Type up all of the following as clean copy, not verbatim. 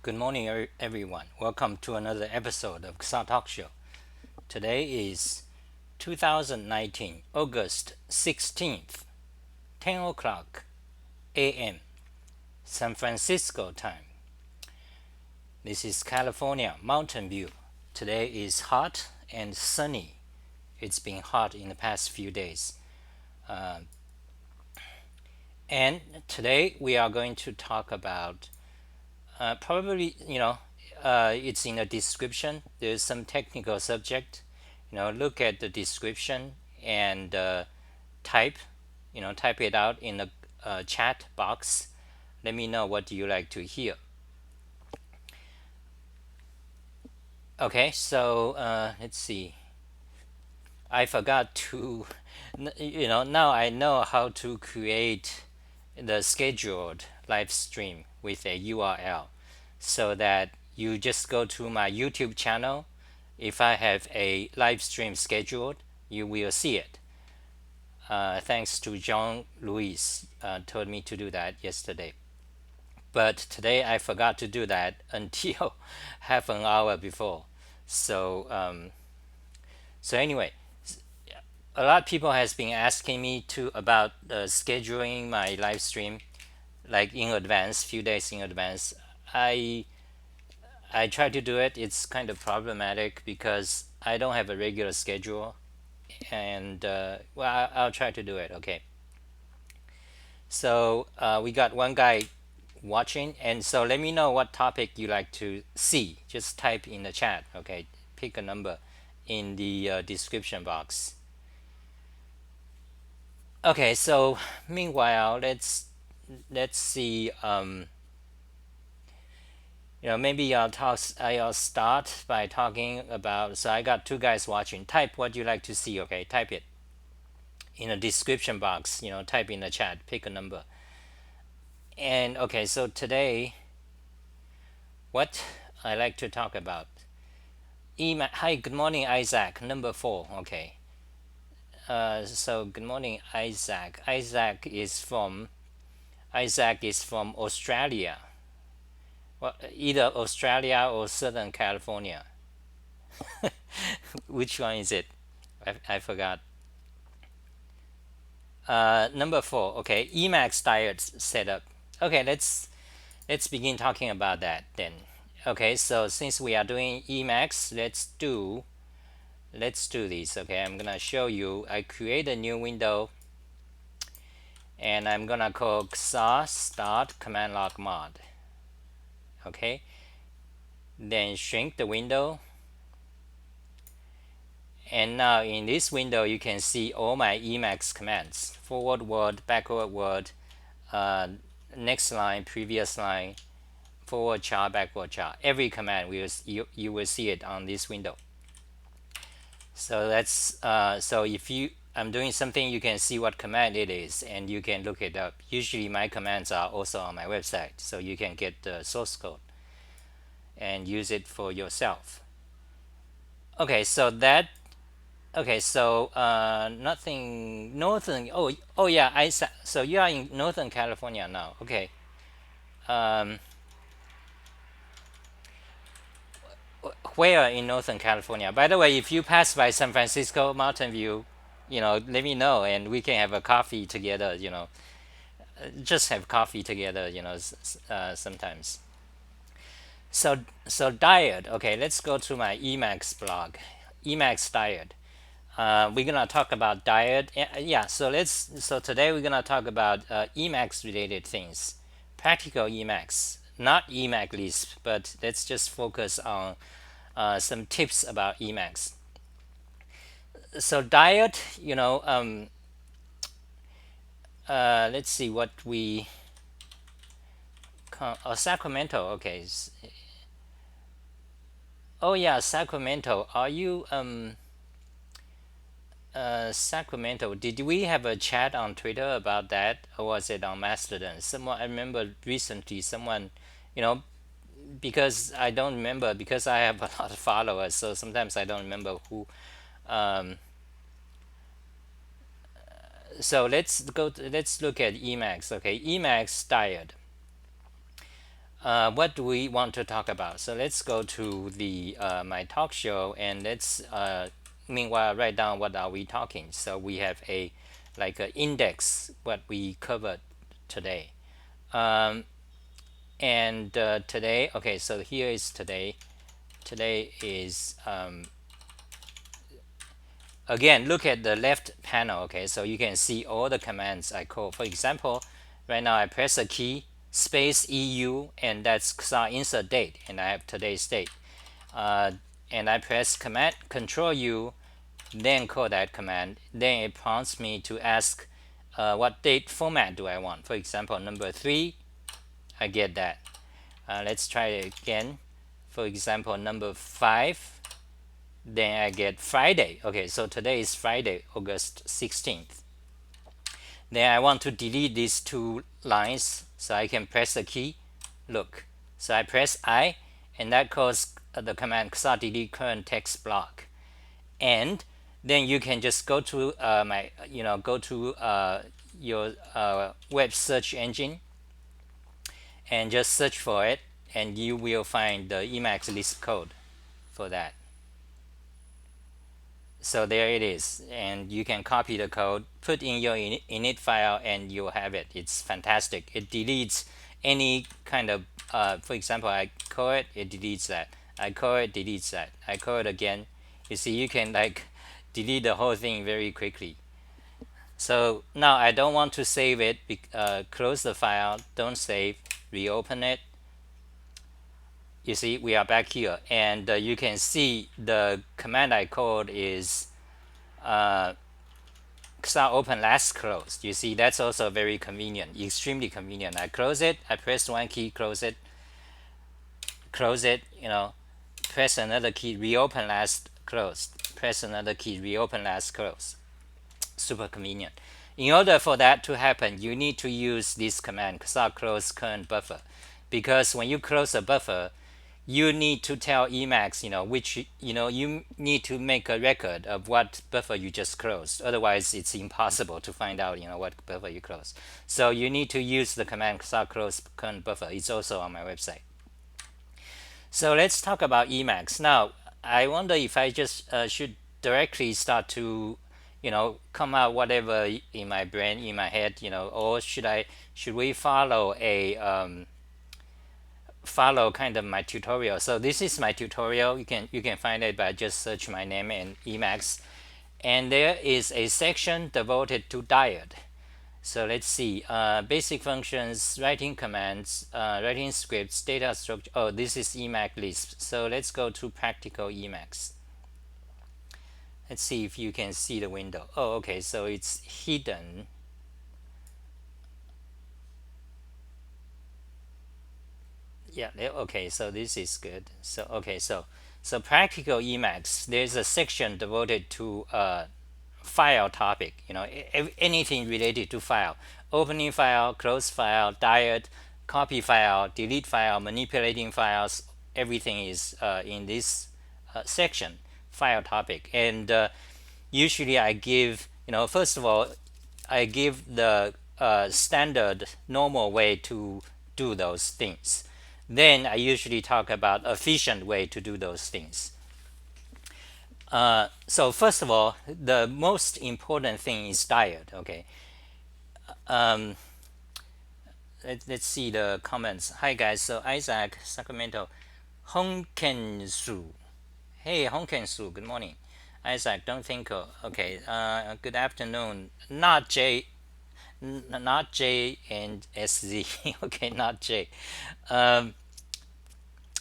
Good morning, everyone. Welcome to another episode of Xah Talk Show. Today is 2019, August 16th, 10 o'clock a.m. San Francisco time. This is California, Mountain View. Today is hot and sunny. It's been hot in the past few days. And today we are going to talk about probably, it's in the description. There's some technical subject. Look at the description and type, type it out in the chat box. Let me know what you like to hear. Okay, so let's see. I forgot to, now I know how to create the scheduled live stream with a URL so that you just go to my YouTube channel. If I have a live stream scheduled, you will see it. Thanks to John Luis told me to do that yesterday. But today I forgot to do that until half an hour before. So anyway, a lot of people has been asking me about scheduling my live stream like in advance, few days in advance. I try to do it. It's kind of problematic because I don't have a regular schedule, and well, I'll try to do it. Okay. So we got one guy watching, and so let me know what topic you like to see. Just type in the chat. Okay, pick a number in the description box. Okay, so meanwhile, let's see. Maybe I'll start by talking about. So I got two guys watching. Type what you like to see. Okay, type it in the description box. Type in the chat. Pick a number. And okay, so today, what I like to talk about. Hi, good morning, Isaac. Number 4. Okay. So good morning, Isaac. Isaac is from Australia. Well, either Australia or Southern California. Which one is it? I forgot. Number 4. Okay, Emacs dired setup. Okay, let's begin talking about that then. Okay, so since we are doing Emacs, let's do this. Okay, I'm gonna show you. I create a new window, and I'm gonna call xah start command log mod. Okay, then shrink the window, and now in this window you can see all my Emacs commands: forward word, backward word, next line, previous line, forward char, backward char. Every command you will see it on this window. So that's so if I'm doing something, you can see what command it is and you can look it up. Usually my commands are also on my website, so you can get the source code and use it for yourself. Okay, so nothing northern. Oh yeah, so you are in Northern California now. Okay. Where in Northern California? By the way, if you pass by San Francisco, Mountain View, let me know and we can have a coffee together. Just have coffee together. Sometimes. So dired. Okay, let's go to my Emacs blog. Emacs dired. We're gonna talk about dired. Yeah. So today we're gonna talk about Emacs related things, practical Emacs, not Emacs Lisp, but let's just focus on some tips about Emacs. So dired, let's see what we Sacramento. Okay. Oh yeah, Sacramento. Are you Sacramento? Did we have a chat on Twitter about that, or was it on Mastodon? I remember recently someone, you know, because I don't remember because I have a lot of followers, so sometimes I don't remember who. So let's look at Emacs. Okay, Emacs dired. What do we want to talk about? So let's go to the my talk show, and let's meanwhile write down what are we talking. So we have a like an index what we covered today. And today, okay, so here is today. Today is again, look at the left panel. Okay, so you can see all the commands I call. For example, right now I press a key space EU, and that's xah insert date, and I have today's date. And I press command control U, then call that command. Then it prompts me to ask what date format do I want. For example, number 3, I get that. Let's try it again. For example, number 5, then I get Friday. Okay, so today is Friday, August 16th. Then I want to delete these 2 lines, so I can press the key. Look, so I press I, and that calls the command xah delete current text block. And then you can just go to your web search engine and just search for it, and you will find the Emacs list code for that. So there it is, and you can copy the code, put in your init file, and you'll have it. It's fantastic. It deletes any kind of for example, I call it, it deletes that. I call it, deletes that. I call it again. You see, you can like delete the whole thing very quickly. So now I don't want to save it. Close the file, don't save, reopen it. You see, we are back here, and you can see the command I called is xah-open-last-closed. You see, that's also very convenient, extremely convenient. I close it, I press one key, close it, press another key, reopen last closed, press another key, reopen last closed. Super convenient. In order for that to happen, you need to use this command, xah close current buffer, because when you close a buffer, you need to tell Emacs, you need to make a record of what buffer you just closed. Otherwise, it's impossible to find out, what buffer you closed. So you need to use the command xah close current buffer. It's also on my website. So let's talk about Emacs. Now, I wonder if I just should directly start to, come out whatever in my brain, in my head, or should we follow follow kind of my tutorial. So this is my tutorial. You can find it by just search my name in Emacs, and there is a section devoted to dired. So let's see, basic functions, writing commands, writing scripts, data structure. Oh, this is Emacs Lisp. So let's go to practical Emacs. Let's see if you can see the window. Oh, okay, so it's hidden. Yeah, okay, so this is good. So okay, so practical Emacs, there's a section devoted to file topic, anything related to file, opening file, close file, dired, copy file, delete file, manipulating files. Everything is in this section, file topic. And usually I give, first of all, I give the standard normal way to do those things. Then I usually talk about efficient way to do those things. So first of all, the most important thing is dired. Okay. Let's see the comments. Hi guys. So Isaac, Sacramento, Honkensu. Hey Honkensu. Good morning. Isaac, don't think. Okay. Good afternoon. Not J. Not J and SZ. Okay, not J.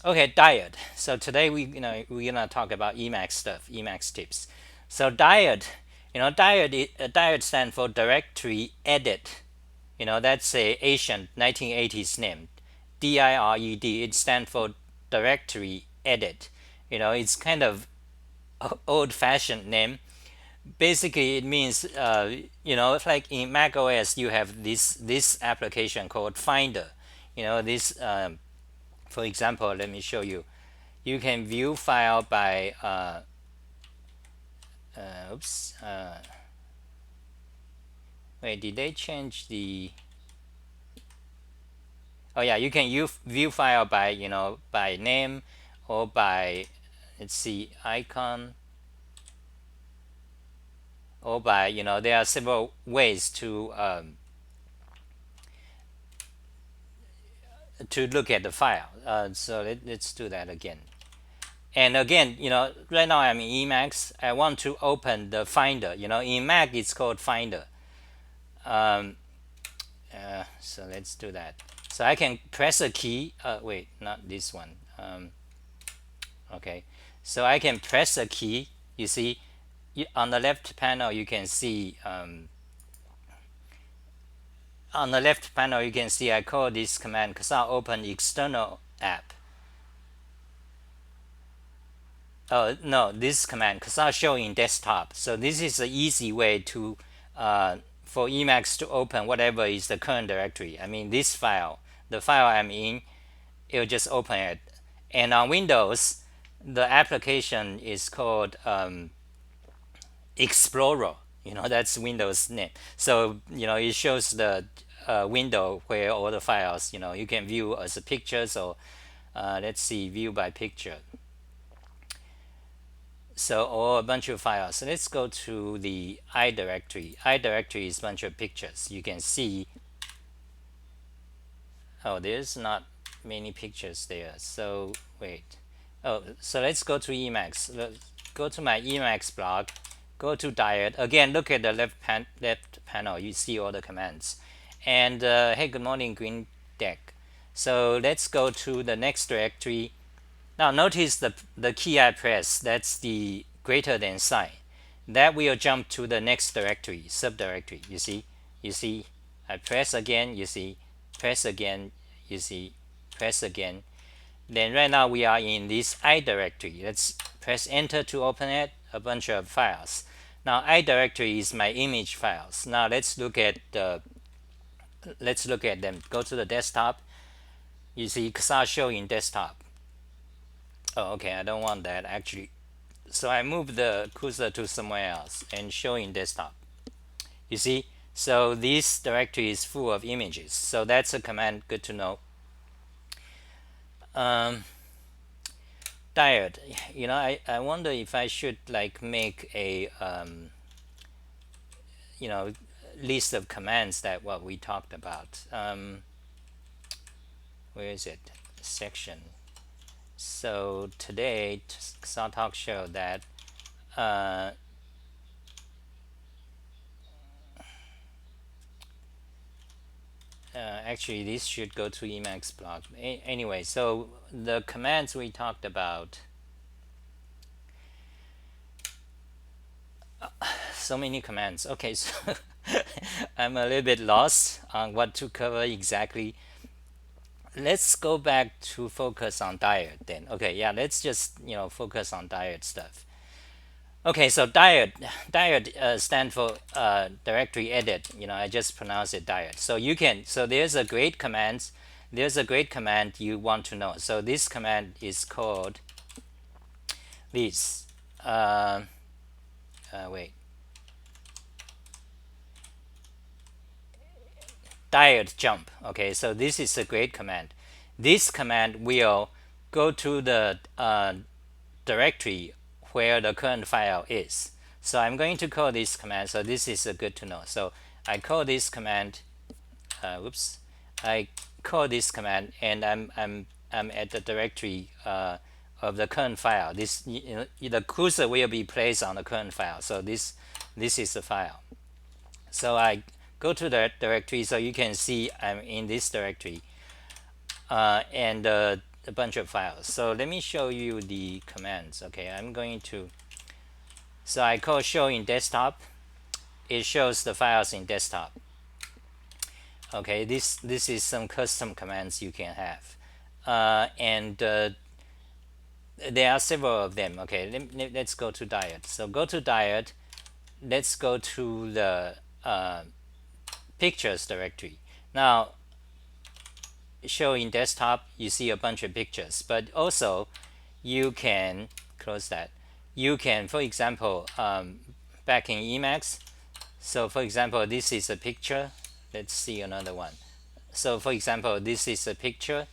Okay, dired. So today we're gonna talk about Emacs stuff, Emacs tips. So dired, dired stands for directory edit. That's a Asian 1980s name, dired. It stands for directory edit. It's kind of old-fashioned name. Basically, it means it's like in Mac OS you have this application called Finder. This for example, let me show you. You can view file by oops, wait, did they change the Oh yeah, you can view file by by name or by, let's see, icon, or by there are several ways to look at the file. So let's do that again. And again, right now I'm in Emacs. I want to open the Finder. In Mac it's called Finder. So let's do that. So I can press a key. Wait, not this one. Okay, so I can press a key. You see, on the left panel you can see. On the left panel you can see I call this command xah-open-in-external-app. Oh no, this command xah-show-in-desktop. So this is an easy way to for Emacs to open whatever is the current directory. I mean this file, the file I'm in, it'll just open it. And on Windows, the application is called Explorer. That's Windows name. So it shows the window where all the files you can view as a pictures, or let's see, view by picture. So, or a bunch of files. So let's go to the I directory. I directory is a bunch of pictures. You can see, oh, there's not many pictures there. So wait. Oh, so let's go to Emacs. Let's go to my Emacs blog. Go to dired. Again, look at the left panel. You see all the commands. And hey, good morning, Green Deck. So let's go to the next directory. Now notice the key I press, that's the greater than sign. That will jump to the next directory, subdirectory. You see, I press again, you see, press again, you see, press again. Then right now we are in this I directory. Let's press enter to open it, a bunch of files. Now I directory is my image files. Now let's look at them. Go to the desktop. You see xah-show-in-desktop. Oh, okay, I don't want that actually. So I move the cursor to somewhere else and show in desktop. You see, so this directory is full of images. So that's a command, good to know. Dired, I wonder if I should like make a list of commands that what we talked about. Where is it? Section. So today, Xah Talk showed that actually this should go to Emacs blog. Anyway, so the commands we talked about, so many commands. Okay, so I'm a little bit lost on what to cover exactly. Let's go back to focus on dired then. Okay, yeah, let's just focus on dired stuff. Okay, so dired stand for directory edit. I just pronounced it dired. So there's a great command. There's a great command you want to know. So this command is called this. Wait. Dired jump. Okay, so this is a great command. This command will go to the directory where the current file is. So I'm going to call this command. So this is good to know. So I call this command. I call this command, and I'm at the directory of the current file. This the cursor will be placed on the current file. So this is the file. So I go to the directory, so you can see I'm in this directory and a bunch of files. So let me show you the commands. Okay, I'm going to, so I call show in desktop. It shows the files in desktop. Okay, this is some custom commands you can have, and there are several of them. Okay, let's go to dired. So go to dired. Let's go to the pictures directory. Now show in desktop, you see a bunch of pictures, but also you can close that. You can, for example, back in Emacs, so for example this is a picture. Let's see another one. So for example, this is a picture.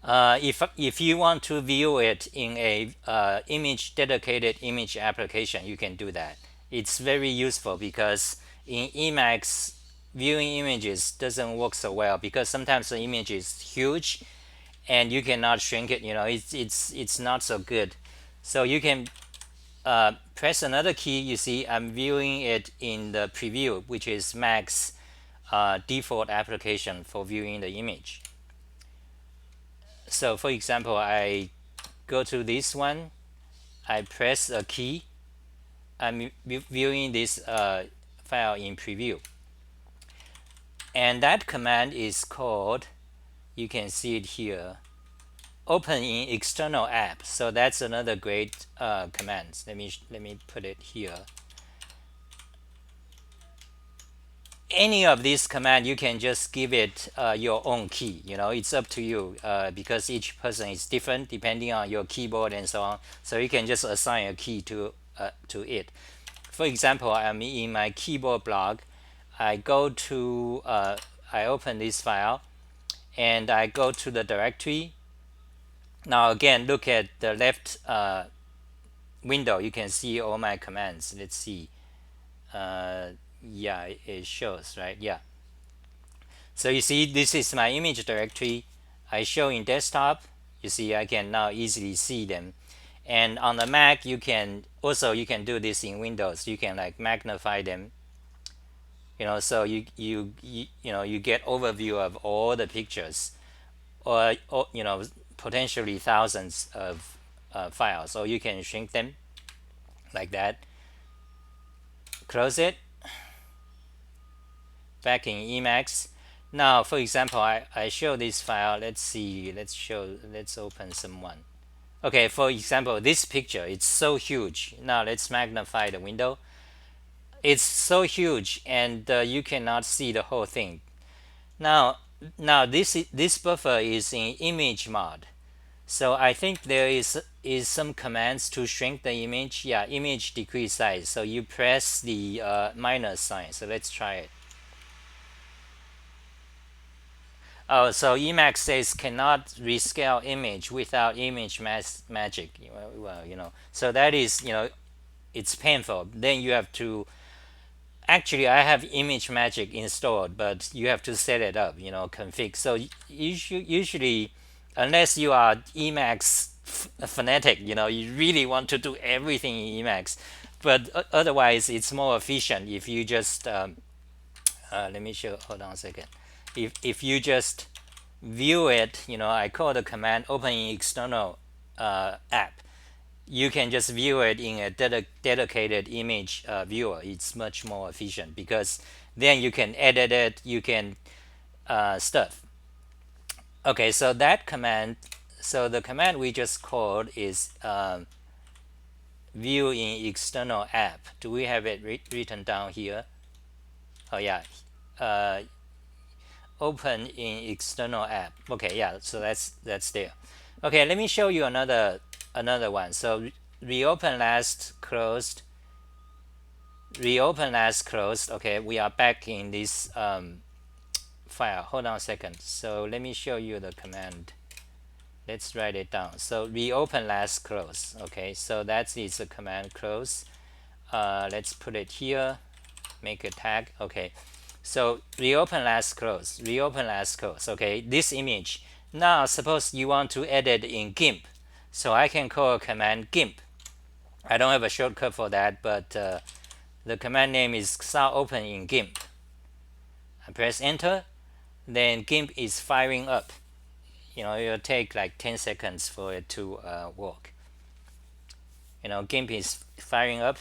If you want to view it in a image dedicated image application, you can do that. It's very useful because in Emacs, viewing images doesn't work so well because sometimes the image is huge and you cannot shrink it. It's not so good. So you can press another key. You see, I'm viewing it in the preview, which is Mac's default application for viewing the image. So for example, I go to this one, I press a key, I'm viewing this file in preview. And that command is called, you can see it here, open-in-external-app. So that's another great command. Let me put it here. Any of these commands, you can just give it your own key. It's up to you because each person is different depending on your keyboard and so on. So you can just assign a key to it. For example, I'm in my keyboard block. I go to I open this file and I go to the directory. Now again, look at the left window. You can see all my commands. Let's see. Yeah, it shows, right? Yeah. So you see, this is my image directory. I show in desktop. You see, I can now easily see them. And on the Mac, you can do this in Windows. You can like magnify them. So you get overview of all the pictures, or potentially thousands of files. Or you can shrink them like that. Close it. Back in Emacs. Now, for example, I show this file. Let's see. Let's open some one. Okay, for example, this picture, it's so huge. Now let's magnify the window. It's so huge, and you cannot see the whole thing. Now this buffer is in image mode. So I think there is some commands to shrink the image. Yeah, image decrease size. So you press the minus sign. So let's try it. Oh, so Emacs says cannot rescale image without image magic. Well, so that is, it's painful. Then you have to, actually I have image magic installed, but you have to set it up, config. So usually, unless you are Emacs fanatic, you really want to do everything in Emacs, but otherwise it's more efficient if you just, let me show, hold on a second. If you just view it, I call the command open-in-external-app. You can just view it in a dedicated image viewer. It's much more efficient because then you can edit it, you can stuff. Okay, so that command, so the command we just called is view in external app. Do we have it written down here? Oh yeah, open in external app. Okay, yeah, so that's there. Okay, let me show you another one. So reopen last closed. Okay, we are back in this file. Hold on a second. So let me show you the command. Let's write it down. So reopen last close. Okay, so that is the command close. Let's put it here. Make a tag. Okay. So reopen last close. Okay, this image. Now suppose you want to edit in GIMP. So I can call a command GIMP. I don't have a shortcut for that, but the command name is xah-open-in-gimp. I press enter, then GIMP is firing up. It'll take like 10 seconds for it to work. GIMP is firing up.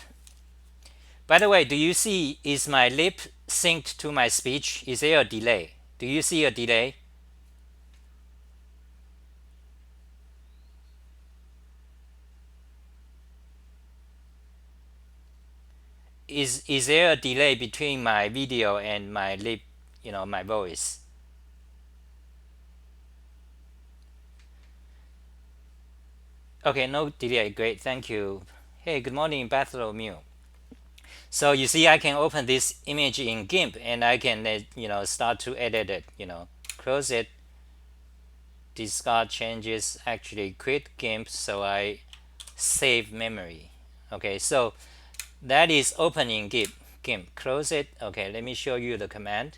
By the way, do you see, is my lip synced to my speech? Is there a delay? Do you see a delay? Is there a delay between my video and my lip, my voice? Okay, no delay. Great, thank you. Hey, good morning, Bartholomew. So you see, I can open this image in GIMP and I can start to edit it. Close it, discard changes, actually quit GIMP, so I save memory. Okay, so that is opening GIMP. Close it. Okay, let me show you the command.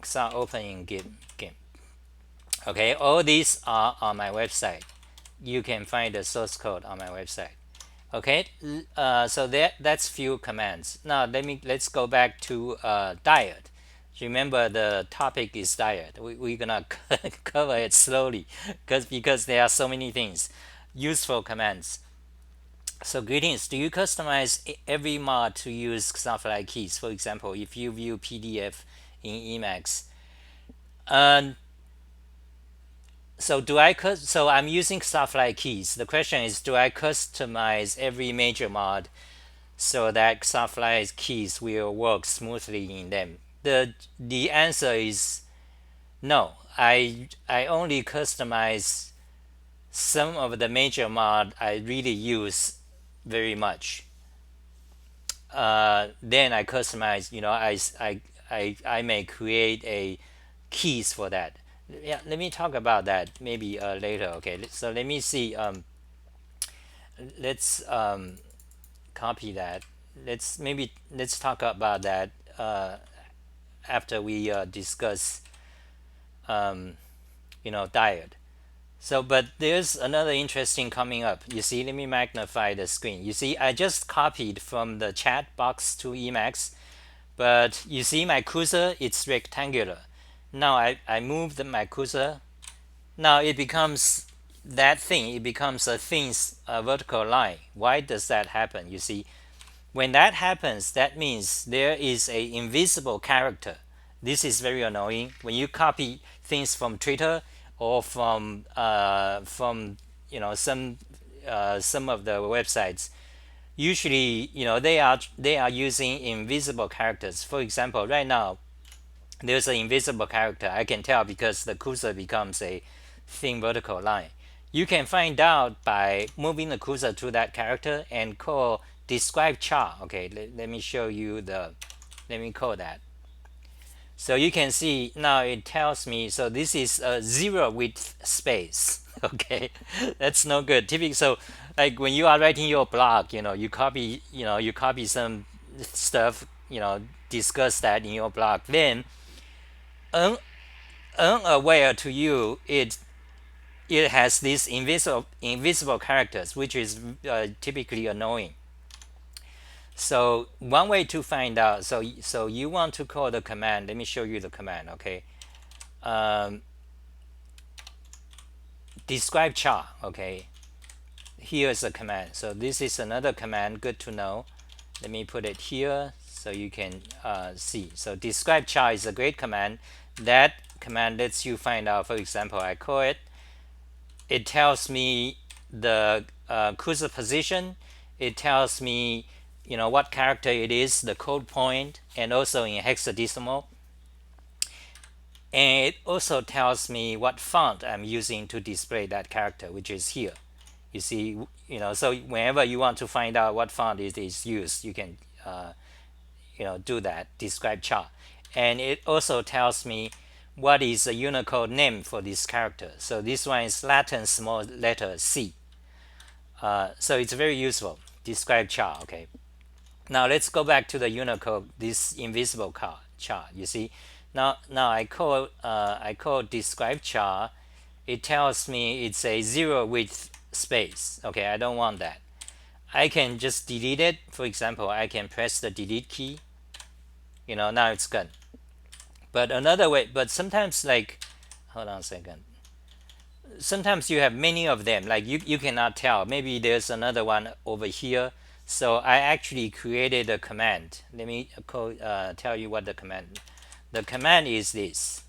xah-open-in-gimp. Okay, all these are on my website. You can find the source code on my website. Okay, so that's few commands. Now let's go back to dired. Remember, the topic is dired. We're gonna cover it slowly because there are so many things, useful commands. So greetings. Do you customize every mod to use xah-flag keys? For example, if you view PDF in Emacs, so I'm using xah-flag keys. The question is, do I customize every major mod so that xah-flag keys will work smoothly in them? The answer is no. I only customize some of the major mod I really use very much. Then I customize. I may create a keys for that. Yeah, let me talk about that maybe later. Okay, so let me see. Let's copy that. Let's talk about that after we discuss dired. So, but there's another interesting coming up. You see, let me magnify the screen. You see, I just copied from the chat box to Emacs, but you see my cursor, it's rectangular. Now I move my cursor. Now it becomes that thing. It becomes a thin's vertical line. Why does that happen? You see, when that happens, that means there is a invisible character. This is very annoying. When you copy things from Twitter or from some of the websites, usually they are using invisible characters. For example, right now there's an invisible character. I can tell because the cursor becomes a thin vertical line. You can find out by moving the cursor to that character and call describe-char. Okay, let me show you let me call that. So you can see now it tells me, so this is a zero width space. Okay, that's no good. Typically, so like when you are writing your blog, you copy some stuff, discuss that in your blog, then unaware to you, it has these invisible characters, which is typically annoying. So one way to find out, so you want to call the command. Let me show you the command. Okay, describe-char. Okay, here's the command. So this is another command. Good to know. Let me put it here so you can see. So describe-char is a great command. That command lets you find out. For example, I call it. It tells me the cursor position. It tells me what character it is, the code point, and also in hexadecimal. And it also tells me what font I'm using to display that character, which is here. You see, so whenever you want to find out what font it is used, you can do that, describe-char. And it also tells me what is the Unicode name for this character. So this one is Latin small letter C. So it's very useful, describe-char. Okay. Now let's go back to the Unicode, this invisible char. You see, now I call describe-char. It tells me it's a zero width space. Okay, I don't want that. I can just delete it. For example, I can press the delete key. Now it's gone. But another way, but sometimes, like, hold on a second. Sometimes you have many of them, like you cannot tell. Maybe there's another one over here. So I actually created a command. Let me tell you what the command is this.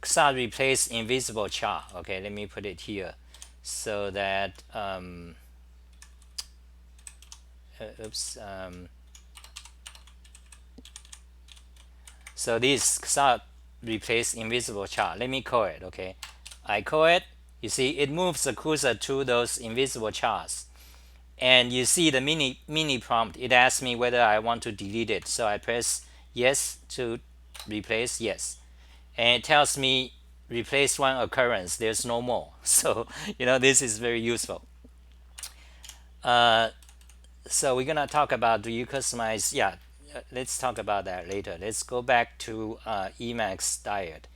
xah-replace-invisible-char. Okay, let me put it here so that so this xah-replace-invisible-char. Let me call it. Okay, I call it. You see, it moves the cursor to those invisible chars. and you see the mini prompt. It asks me whether I want to delete it, so I press yes to replace, yes, and it tells me replace one occurrence, there's no more. So this is very useful. So we're gonna talk about, do you customize? Yeah, let's talk about that later. Let's go back to Emacs dired.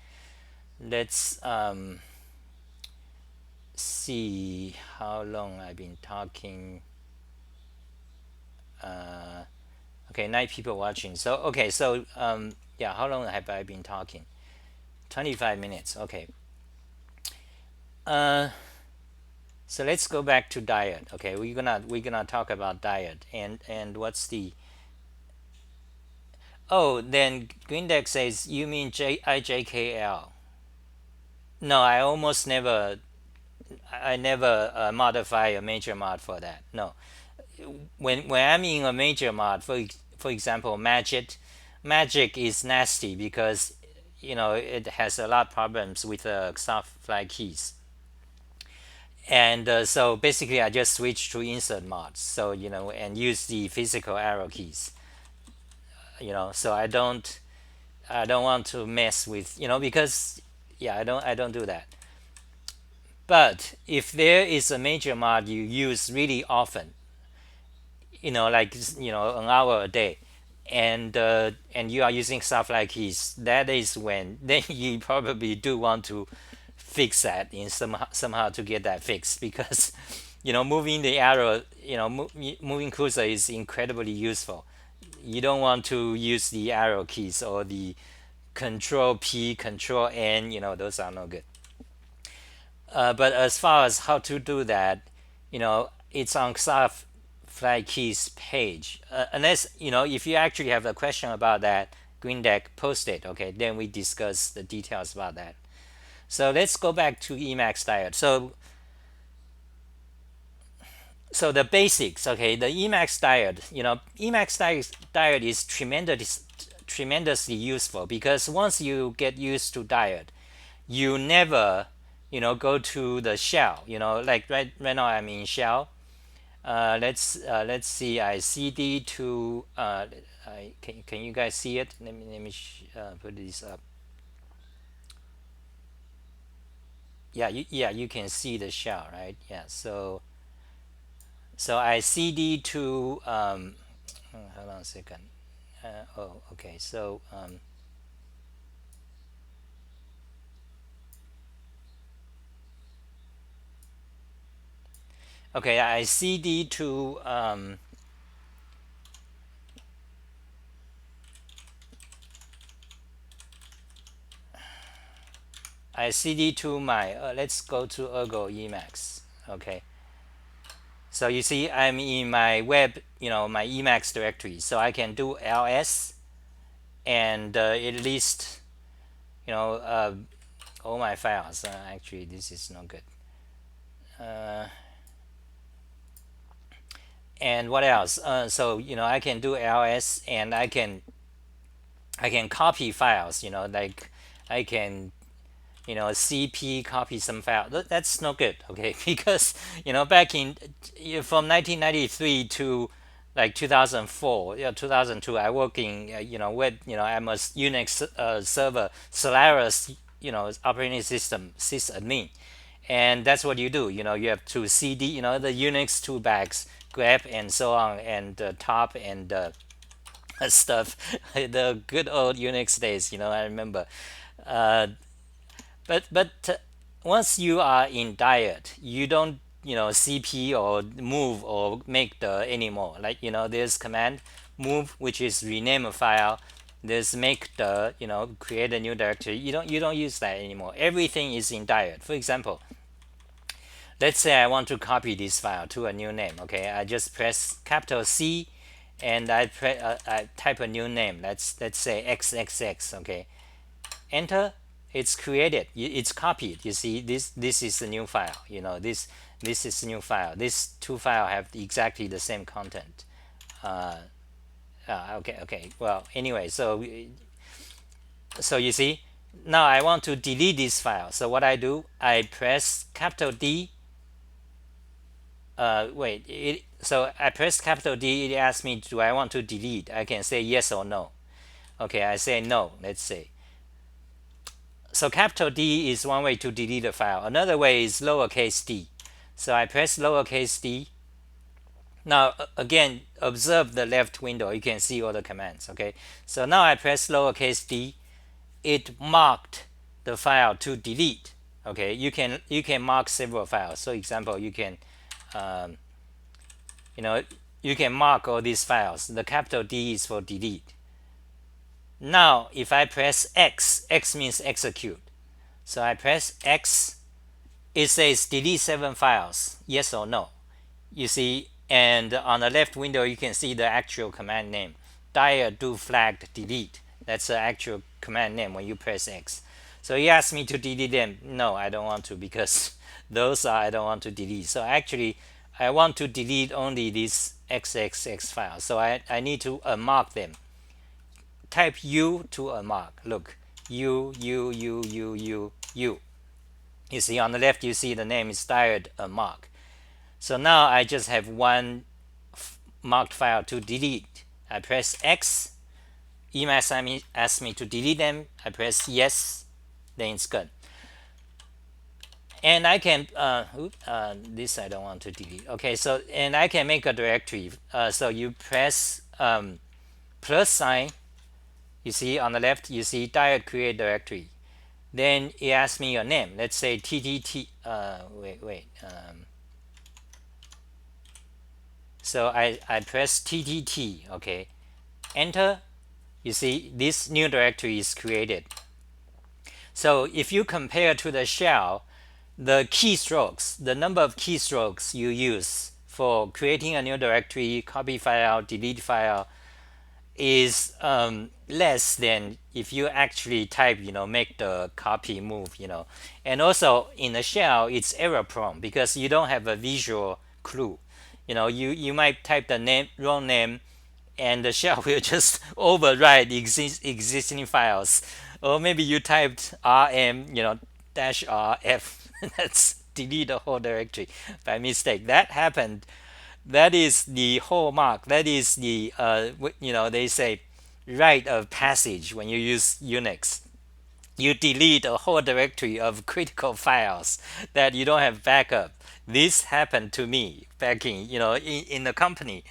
Let's see how long I've been talking. Okay, 9 people watching. So okay, so yeah, how long have I been talking? 25 minutes. Okay. So let's go back to dired. Okay, we're gonna talk about dired, and what's the, oh, then Greendeck says you mean IJKL. No, I almost never, I never modify a major mod for that. No, when I'm in a major mod, for example, magic is nasty because it has a lot of problems with soft flag keys, and so basically I just switch to insert mods. So and use the physical arrow keys. So I don't want to mess with because yeah, I don't do that. But if there is a major mod you use really often, like an hour a day, and you are using stuff like keys, that is when then you probably do want to fix that in somehow to get that fixed, because moving the arrow, moving cursor is incredibly useful. You don't want to use the arrow keys or the control P, control N, those are no good. But as far as how to do that, it's on xah flag keys page. Unless if you actually have a question about that, Greendeck, post it. Okay, then we discuss the details about that. So let's go back to Emacs dired. So the basics. Okay, the Emacs dired. Emacs dired is tremendously useful, because once you get used to dired, you never go to the shell. Like right now I'm in shell. Let's see. I cd to can you guys see it? Let me put this up. Yeah, you can see the shell, right? Yeah. So I cd to hold on a second. Oh, okay. So okay, I cd to I cd to my let's go to ergo Emacs. Okay, so you see I'm in my web, my Emacs directory, so I can do ls, and it lists all my files. Actually, this is not good. And what else? So I can do ls, and I can copy files. Like I can cp copy some file. That's no good. Okay, because back in from 1993 to like 2004, 2002, I work in web. I'm a Unix server Solaris operating system sysadmin, and that's what you do. You have to cd the Unix toolbags, grep, and so on, and top, and stuff. The good old Unix days. I remember. Uh, but once you are in dired, you don't cp or move or make the anymore. Like there's command move, which is rename a file. There's make the create a new directory. You don't use that anymore. Everything is in dired. For example, let's say I want to copy this file to a new name. Okay, I just press capital C, and I type a new name. Let's say xxx. Okay, enter. It's created, it's copied. You see, this is the new file. This is the new file. These two files have exactly the same content. Okay, well, anyway, so you see, now I want to delete this file. So what I do, I press capital D, so I press capital D, it asks me, do I want to delete? I can say yes or no. Okay, I say no, let's say. So capital D is one way to delete a file. Another way is lowercase d. So I press lowercase d. Now, again, observe the left window. You can see all the commands, okay? So now I press lowercase d. It marked the file to delete. Okay, you can mark several files. So example, you can um, you know you can mark all these files. The capital D is for delete. Now if I press X means execute. So I press X, it says delete 7 files, yes or no. You see, and on the left window you can see the actual command name, dired-do-flagged delete. That's the actual command name when you press X. So he asked me to delete them. No, I don't want to, because those are I don't want to delete. So actually I want to delete only these xxx files. So I need to unmark them. Type U to unmark. Look, U. You see on the left, you see the name is dired mark. So now I just have one marked file to delete. I press X. Emacs asks me to delete them. I press yes, then it's good. And I can this I don't want to delete. Okay, so and I can make a directory. So you press plus sign. You see on the left, you see dired create directory. Then it asks me your name. Let's say ttt. So I press ttt. Okay, enter. You see this new directory is created. So if you compare to the shell, the keystrokes, the number of keystrokes you use for creating a new directory, copy file, delete file, is less than if you actually type, make the copy move, And also in the shell, it's error prone because you don't have a visual clue. You might type the wrong name, and the shell will just override existing files. Or maybe you typed rm, -rf, that's delete the whole directory by mistake. That happened. That is the hallmark. That is the they say rite of passage when you use Unix. You delete a whole directory of critical files that you don't have backup. This happened to me back in the company.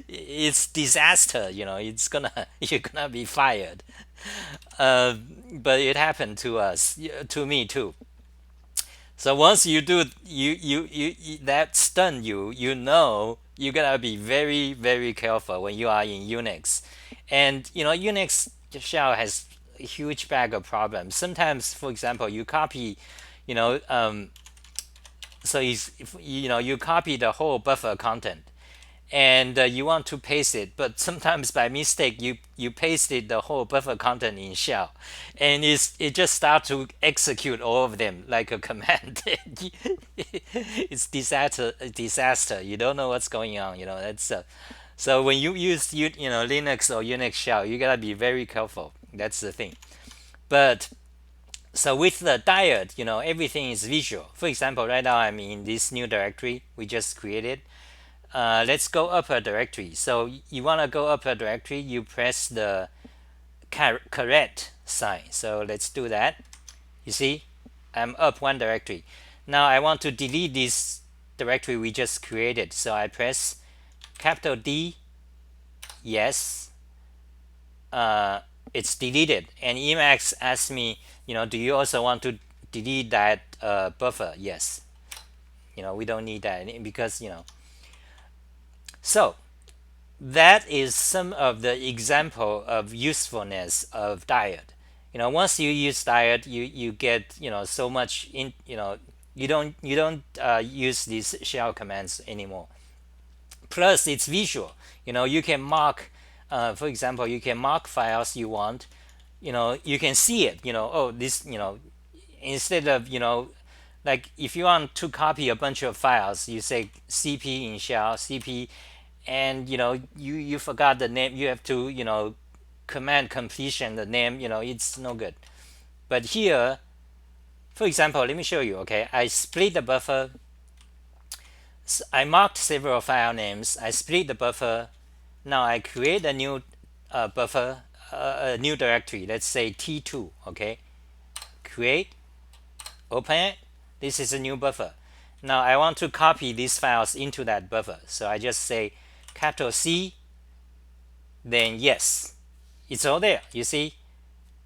It's disaster. You're gonna be fired. But it happened to us, to me too. So once you do, that stun you, you gotta be very, very careful when you are in Unix. And Unix shell has a huge bag of problems. Sometimes, for example, you copy, you know so you copy the whole buffer content, and you want to paste it, but sometimes by mistake you pasted the whole buffer content in shell, and it just starts to execute all of them like a command. It's disaster. You don't know what's going on. That's so when you use Linux or Unix shell, you gotta be very careful. That's the thing. But so with the dired, everything is visual. For example, right now I'm in this new directory we just created. Let's go up a directory. So you want to go up a directory, you press the caret sign. So let's do that. You see, I'm up one directory. Now I want to delete this directory we just created. So I press capital D, yes. It's deleted. And Emacs asks me, do you also want to delete that buffer? Yes. We don't need that because, So that is some of the example of usefulness of dired. Once you use dired, you get so much you don't use these shell commands anymore. Plus it's visual. You can mark, for example, you can mark files you want. You can see it. Oh, this. Instead of like if you want to copy a bunch of files, you say cp in shell cp, and you forgot the name. You have to command completion the name. It's no good. But here, for example, let me show you. Okay, I split the buffer. I marked several file names. I split the buffer. Now I create a new buffer, a new directory. Let's say T2. Okay, create, open it. This is a new buffer. Now I want to copy these files into that buffer. So I just say capital C, then yes, it's all there. You see,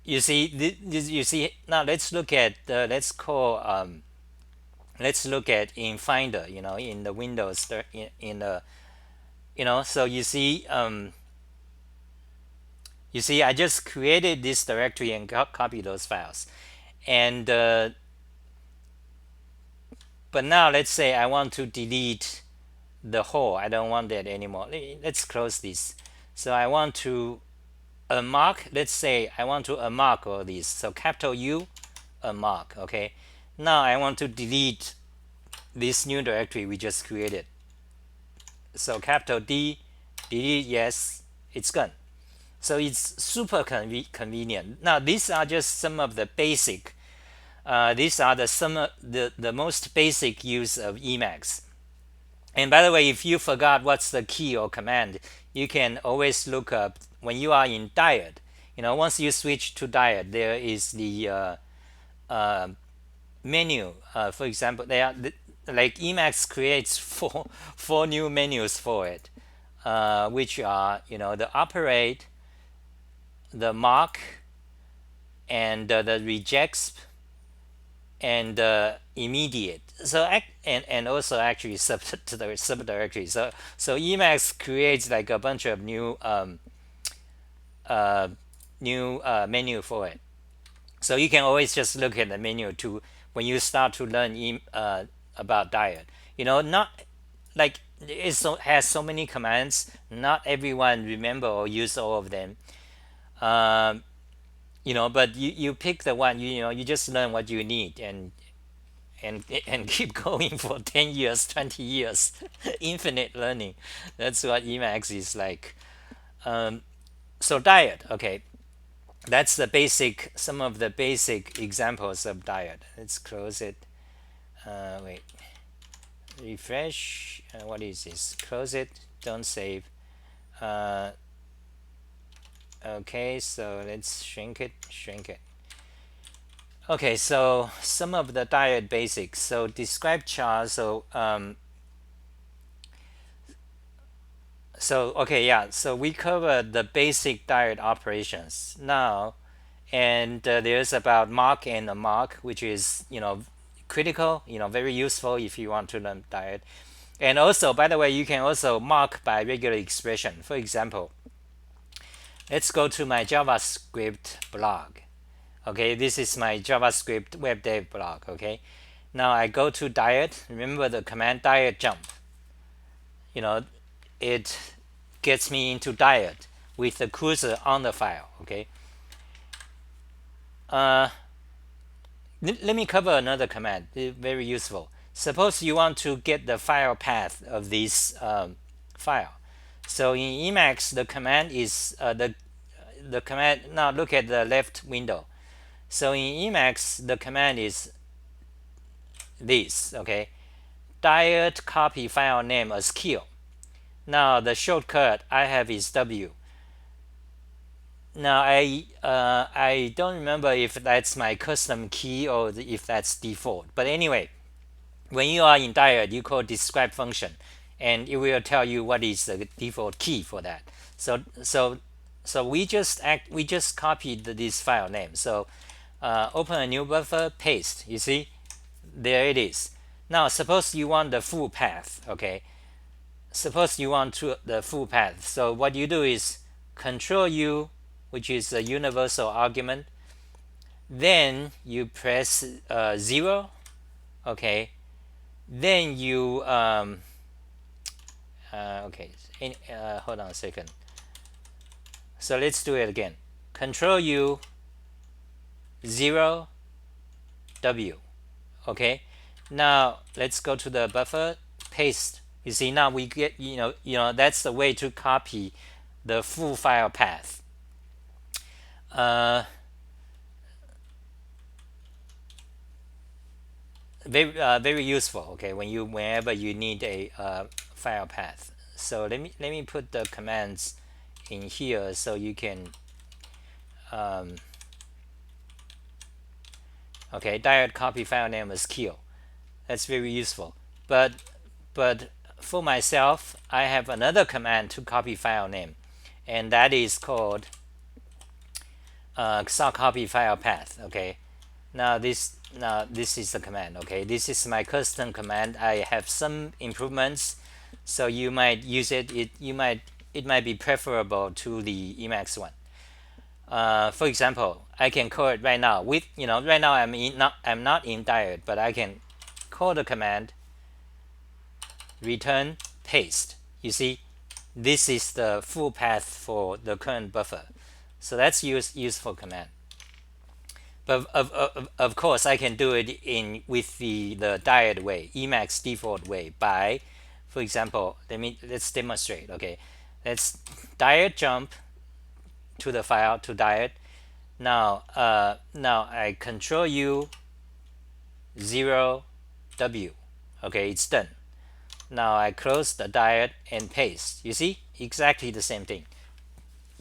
you see, you see. Now let's look at let's look at in Finder. In the Windows, in the So you see, I just created this directory and copy those files, and but now let's say I want to delete the whole. I don't want that anymore. Let's close this. So I want to unmark. Let's say I want to unmark all these. So capital U, unmark. Okay. Now I want to delete this new directory we just created. So capital D, delete, yes, it's gone. So it's super convenient. Now these are just some of the basic. These are the most basic use of Emacs. And by the way, if you forgot what's the key or command, you can always look up when you are in dired. Once you switch to dired, there is the menu. For example, like Emacs creates four new menus for it, which are the operate, the mark, and the regexp, and immediate. So and also actually subdirectory. So Emacs creates like a bunch of new menu for it. So you can always just look at the menu to when you start to learn about dired. Not like has so many commands. Not everyone remember or use all of them. But you pick the one you just learn what you need and keep going for 10 years, 20 years, infinite learning. That's what Emacs is like. So dired, okay, that's some of the basic examples of dired. Let's close it. Wait, refresh. What is this? Close it, don't save. Okay, so let's shrink it. Okay, so some of the dired basics. So describe-char. Okay, yeah. So we covered the basic dired operations now, and there's about mark and unmark, which is critical. Very useful if you want to learn dired. And also, by the way, you can also mark by regular expression. For example, let's go to my JavaScript blog. Okay, this is my JavaScript web dev blog. Okay, now I go to dired. Remember the command dired-jump. It gets me into dired with the cursor on the file. Okay. Let me cover another command. Very useful. Suppose you want to get the file path of this file. So in Emacs, the command is the command. Now look at the left window. So in Emacs, the command is this. Okay, dired-copy-filename-as-kill. Now the shortcut I have is W. Now I don't remember if that's my custom key or if that's default. But anyway, when you are in dired, you call describe function, and it will tell you what is the default key for that. So we just copied this file name. So open a new buffer, paste. You see, there it is. Now suppose you want the full path. Okay, suppose you want the full path. So what you do is Control U, which is a universal argument. Then you press 0. Okay. Then you okay. Hold on a second. So let's do it again. Control U, 0, W. Okay. Now let's go to the buffer, paste. You see, now we get that's the way to copy the full file path. very useful. Okay, whenever you need a file path. So let me put the commands in here so you can okay, dired-copy-filename-as-kill. That's very useful. But for myself, I have another command to copy file name, and that is called xah-copy-file-path. Okay, now this is the command. Okay, this is my custom command. I have some improvements, so you might use it. It might be preferable to the Emacs one. For example, I can call it right now. With right now I'm not in dired, but I can call the command return paste. You see, this is the full path for the current buffer. So that's useful command. But of course, I can do it in with the dired way, Emacs default way by, for example, let's demonstrate. Okay, let's dired jump to the file to dired. Now I control U 0W. Okay, it's done. Now I close the dired and paste. You see, exactly the same thing.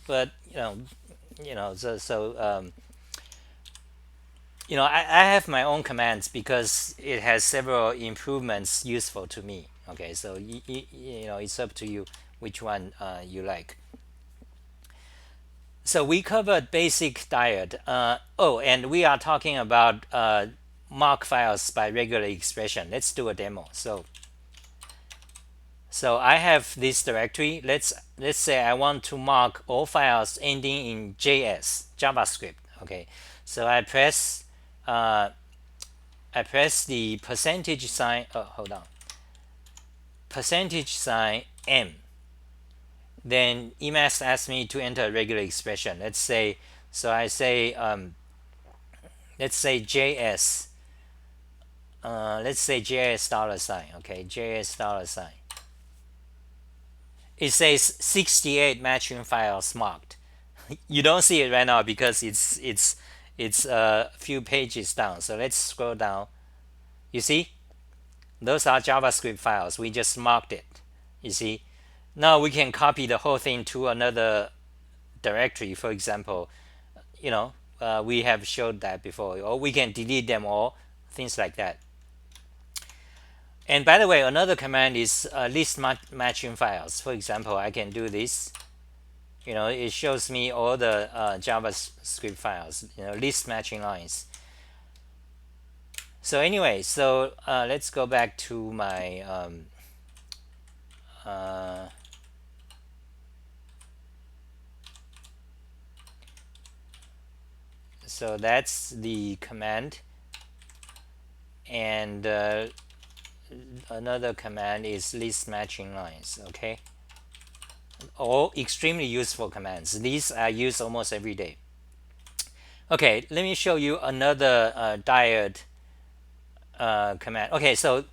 But I have my own commands because it has several improvements useful to me. Okay, so it's up to you which one you like. So we covered basic dired. Oh, and we are talking about mark files by regular expression. Let's do a demo. So I have this directory. Let's say I want to mark all files ending in JS, JavaScript. Okay, so I press the percentage sign. Oh, hold on. Percentage sign M. Then Emacs asks me to enter a regular expression. Let's say I say let's say JS. Let's say JS dollar sign. Okay, JS dollar sign. It says 68 matching files marked. You don't see it right now because it's a few pages down. So let's scroll down. You see, those are JavaScript files. We just marked it. You see, now we can copy the whole thing to another directory. For example, we have showed that before, or we can delete them all, things like that. And by the way, another command is list matching files. For example, I can do this. It shows me all the JavaScript files, list matching lines. So anyway, let's go back to my so that's the command, and another command is list matching lines. Okay, all extremely useful commands. These I use almost every day. Okay, let me show you another dired command. Okay, so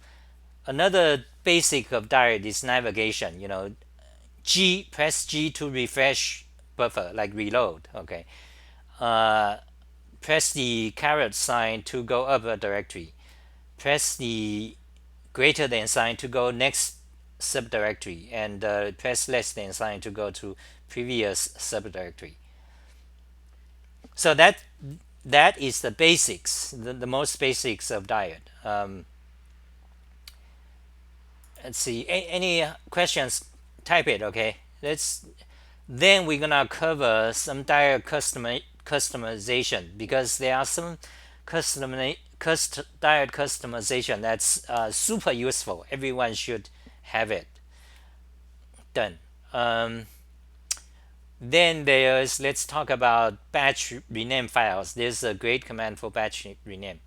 another basic of dired is navigation. Press G to refresh buffer, like reload. Okay, press the caret sign to go up a directory. Press the greater than sign to go next subdirectory, and press less than sign to go to previous subdirectory. So that is the basics, the most basics of dired. Let's see, any questions? Type it. Okay, then we're gonna cover some dired customization, because there are some dired customization that's super useful. Everyone should have it done. Then let's talk about batch rename files. There's a great command for batch rename.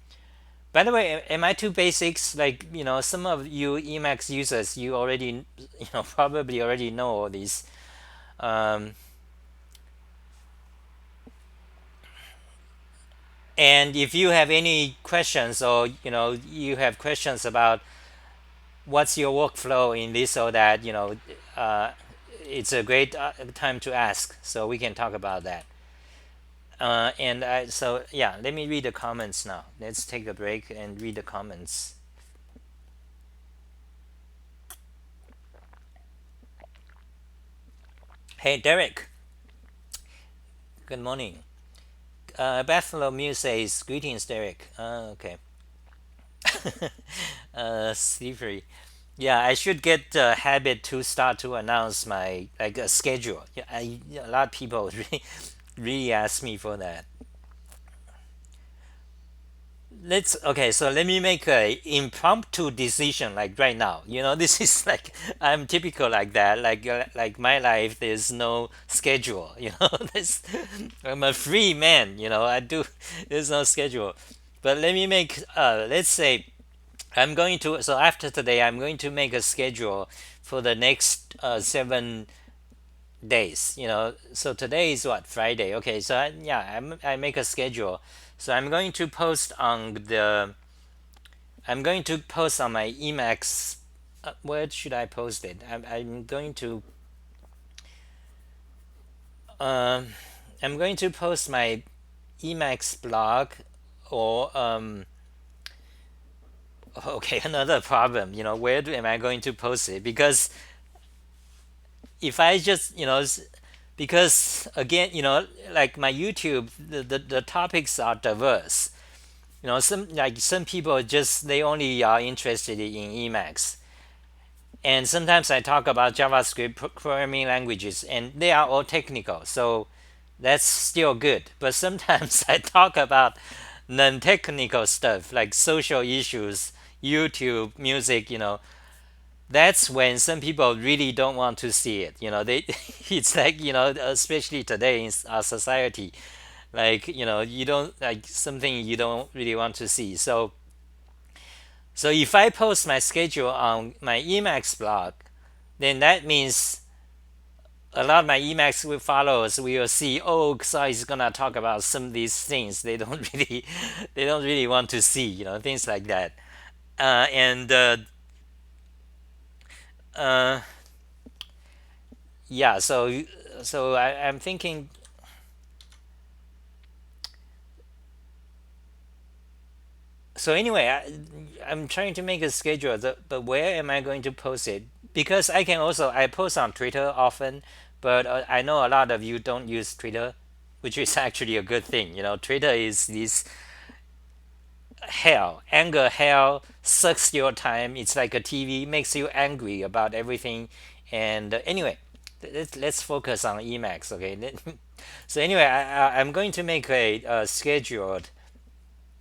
By the way, am I too basics? Like, some of you Emacs users, you already, probably already know all these. And if you have any questions, or you have questions about what's your workflow in this or that, it's a great time to ask, so we can talk about that. So yeah, let me read the comments now. Let's take a break and read the comments. Hey Derek, good morning. Bartholomew says greetings, Derek. Okay. Slippery. Yeah, I should get a habit to start to announce my like a schedule. Yeah, a lot of people really ask me for that. So let me make a impromptu decision like right now. This is like I'm typical like that. Like my life, there's no schedule. This I'm a free man. I do there's no schedule. But let me make let's say I'm going to so after today I'm going to make a schedule for the next 7 days. So today is what, Friday? Okay, so I make a schedule. So I'm going to post on my Emacs. Where should I post it? Um, I'm going to post my Emacs blog, or okay, another problem. Am I going to post it? Because if I just because again, like my YouTube, the topics are diverse. Some people just they only are interested in Emacs. And sometimes I talk about JavaScript programming languages, and they are all technical, so that's still good. But sometimes I talk about non-technical stuff like social issues, YouTube, music. That's when some people really don't want to see it. They it's like especially today in our society, like you don't like something you don't really want to see. So if I post my schedule on my Emacs blog, then that means a lot of my Emacs followers will see, oh, so he's gonna talk about some of these things they don't really they don't really want to see, things like that. And uh, yeah, I'm thinking. So anyway, I'm trying to make a schedule, but where am I going to post it? Because I post on Twitter often, but I know a lot of you don't use Twitter, which is actually a good thing. Twitter is this hell, anger hell, sucks your time. It's like a TV, makes you angry about everything. And anyway, let's focus on Emacs, okay? So anyway, I'm going to make a scheduled.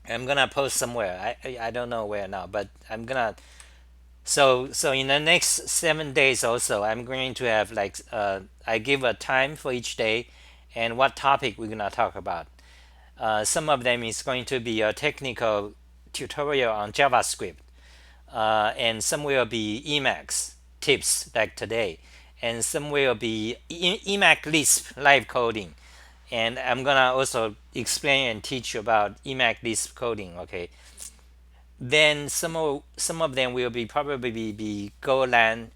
I'm gonna post somewhere. I don't know where now, but I'm gonna. So in the next 7 days also, I'm going to have like I give a time for each day, and what topic we're gonna talk about. Some of them is going to be a technical tutorial on JavaScript, and some will be Emacs tips like today, and some will be Emacs Lisp live coding, and I'm gonna also explain and teach about Emacs Lisp coding. Okay, then some of them will be probably be Golang,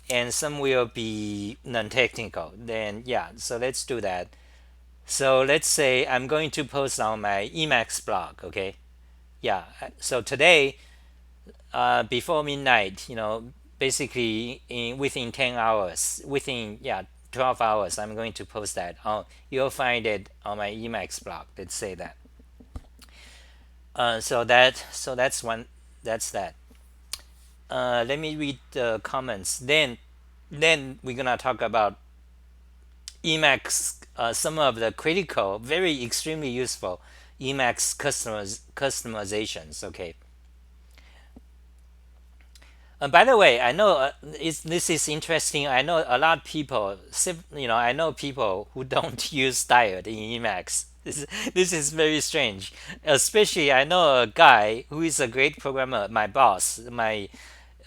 and some will be non-technical. Then yeah, so let's do that. So let's say I'm going to post on my Emacs blog. Okay, yeah. So today, before midnight, basically within 10 hours, within 12 hours, I'm going to post that. You'll find it on my Emacs blog. Let's say that. So that's one. That's that. Let me read the comments. Then we're gonna talk about Emacs. Some of the critical, very extremely useful Emacs customizations. Okay. By the way, I know this is interesting. I know a lot of people, I know people who don't use dired in Emacs. This is very strange. Especially, I know a guy who is a great programmer, my boss, my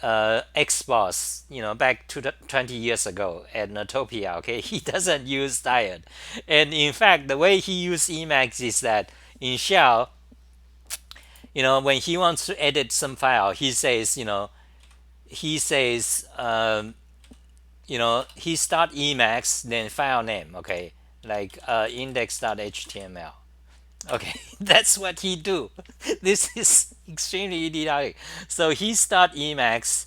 ex-boss, back to 20 years ago at Notopia. Okay, he doesn't use dired. And in fact, the way he uses Emacs is that in shell, when he wants to edit some file, he says, he start Emacs, then file name, okay, like index.html. Okay, that's what he do. This is extremely idiotic. So he start Emacs.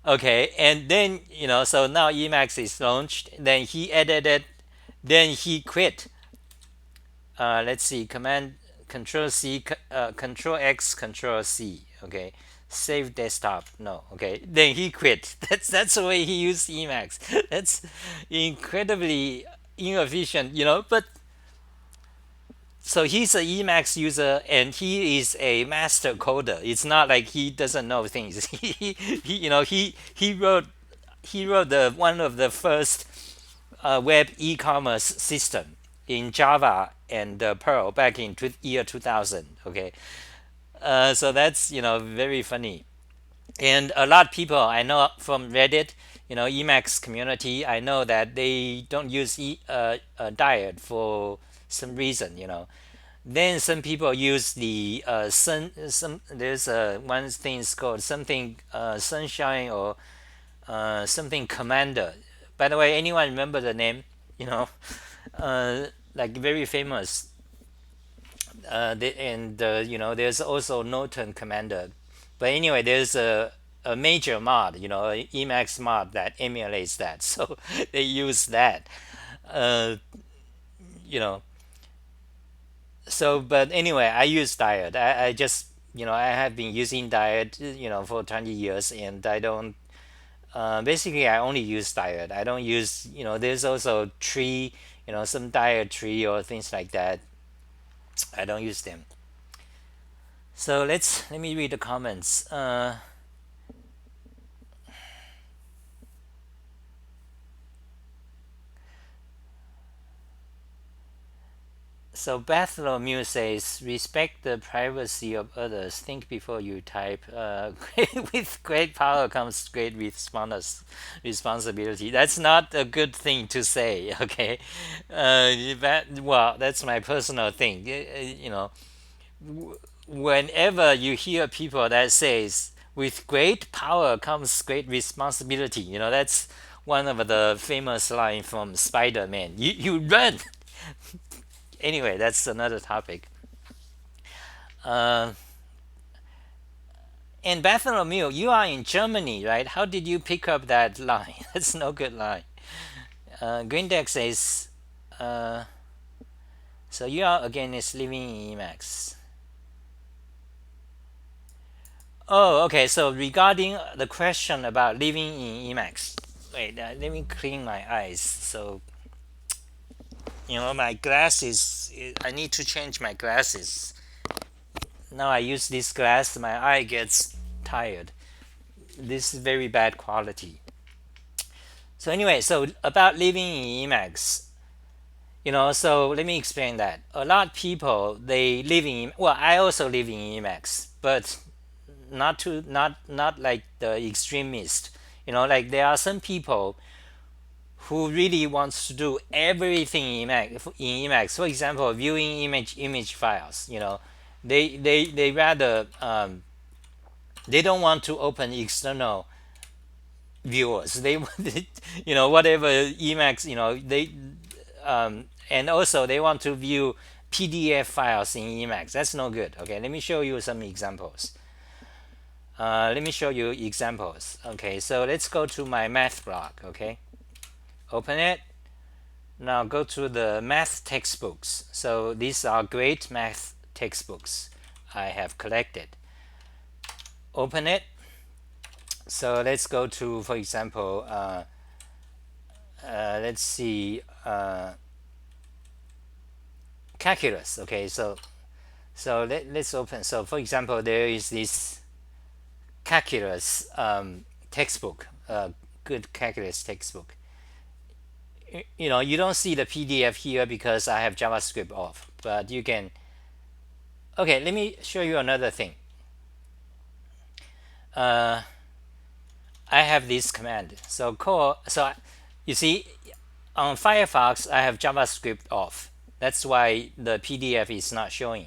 Okay, and then so now Emacs is launched. Then he edited. Then he quit. Let's see, Command Control C, Control X, Control C. Okay, save desktop. No. Okay, then he quit. That's the way he used Emacs. That's incredibly inefficient. But so he's a Emacs user and he is a master coder. It's not like he doesn't know things. He wrote the one of the first web e-commerce system in Java and Perl back in year 2000. Okay, so that's very funny. And a lot of people I know from Reddit, Emacs community, I know that they don't use dired for some reason. Then some people use the there's one thing called something sunshine or something commander. By the way, anyone remember the name? You know, like very famous. There's also Norton commander. But anyway, there's a major mod, a Emacs mod that emulates that. So they use that. Uh, you know, but anyway, I use dired. I just I have been using dired for 20 years, and I don't basically I only use dired. I don't use there's also tree, some dired tree or things like that. I don't use them. So let me read the comments. So Bartholomew says, respect the privacy of others. Think before you type. With great power comes great responsibility. That's not a good thing to say, okay? Well, that's my personal thing. Whenever you hear people that says, with great power comes great responsibility, that's one of the famous line from Spider-Man. You run! Anyway, that's another topic. And Bartholomew, you are in Germany, right? How did you pick up that line? That's no good line. Grindex says, so you are against living in Emacs. Oh, okay. So regarding the question about living in Emacs, wait, let me clean my eyes. So my glasses. I need to change my glasses. Now I use this glass, my eye gets tired. This is very bad quality. So anyway, so about living in Emacs, so let me explain that. A lot of people they live in I also live in Emacs, but not like the extremist. Like there are some people who really wants to do everything in Emacs. For example, viewing image files. They rather they don't want to open external viewers. They whatever Emacs and also they want to view PDF files in Emacs. That's no good. Okay, let me show you some examples. Okay, so let's go to my math block. Okay, open it. Now go to the math textbooks. So these are great math textbooks I have collected. Open it. So let's go to, for example, let's see, calculus. Okay, so let's open. So for example, there is this calculus textbook, good calculus textbook. You don't see the PDF here because I have JavaScript off, but you can. Okay, let me show you another thing. I have this command. So you see, on Firefox I have JavaScript off. That's why the PDF is not showing.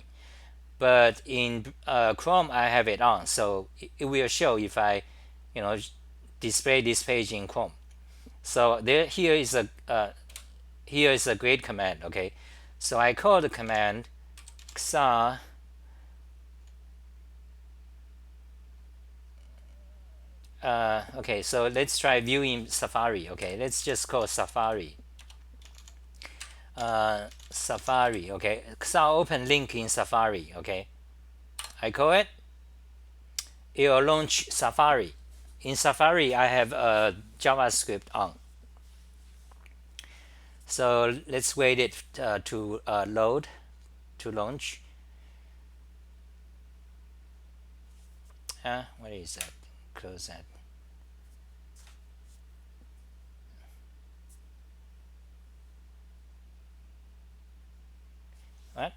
But in Chrome I have it on, so it will show if I, display this page in Chrome. So here is here is a great command. Okay, so I call the command xah. Okay, so let's try viewing Safari. Okay, let's just call Safari. Safari. Okay, xah-open-link-in-safari. Okay, I call it. It will launch Safari. In Safari, I have JavaScript on. So let's wait it to load, to launch. What is that? Close that. What?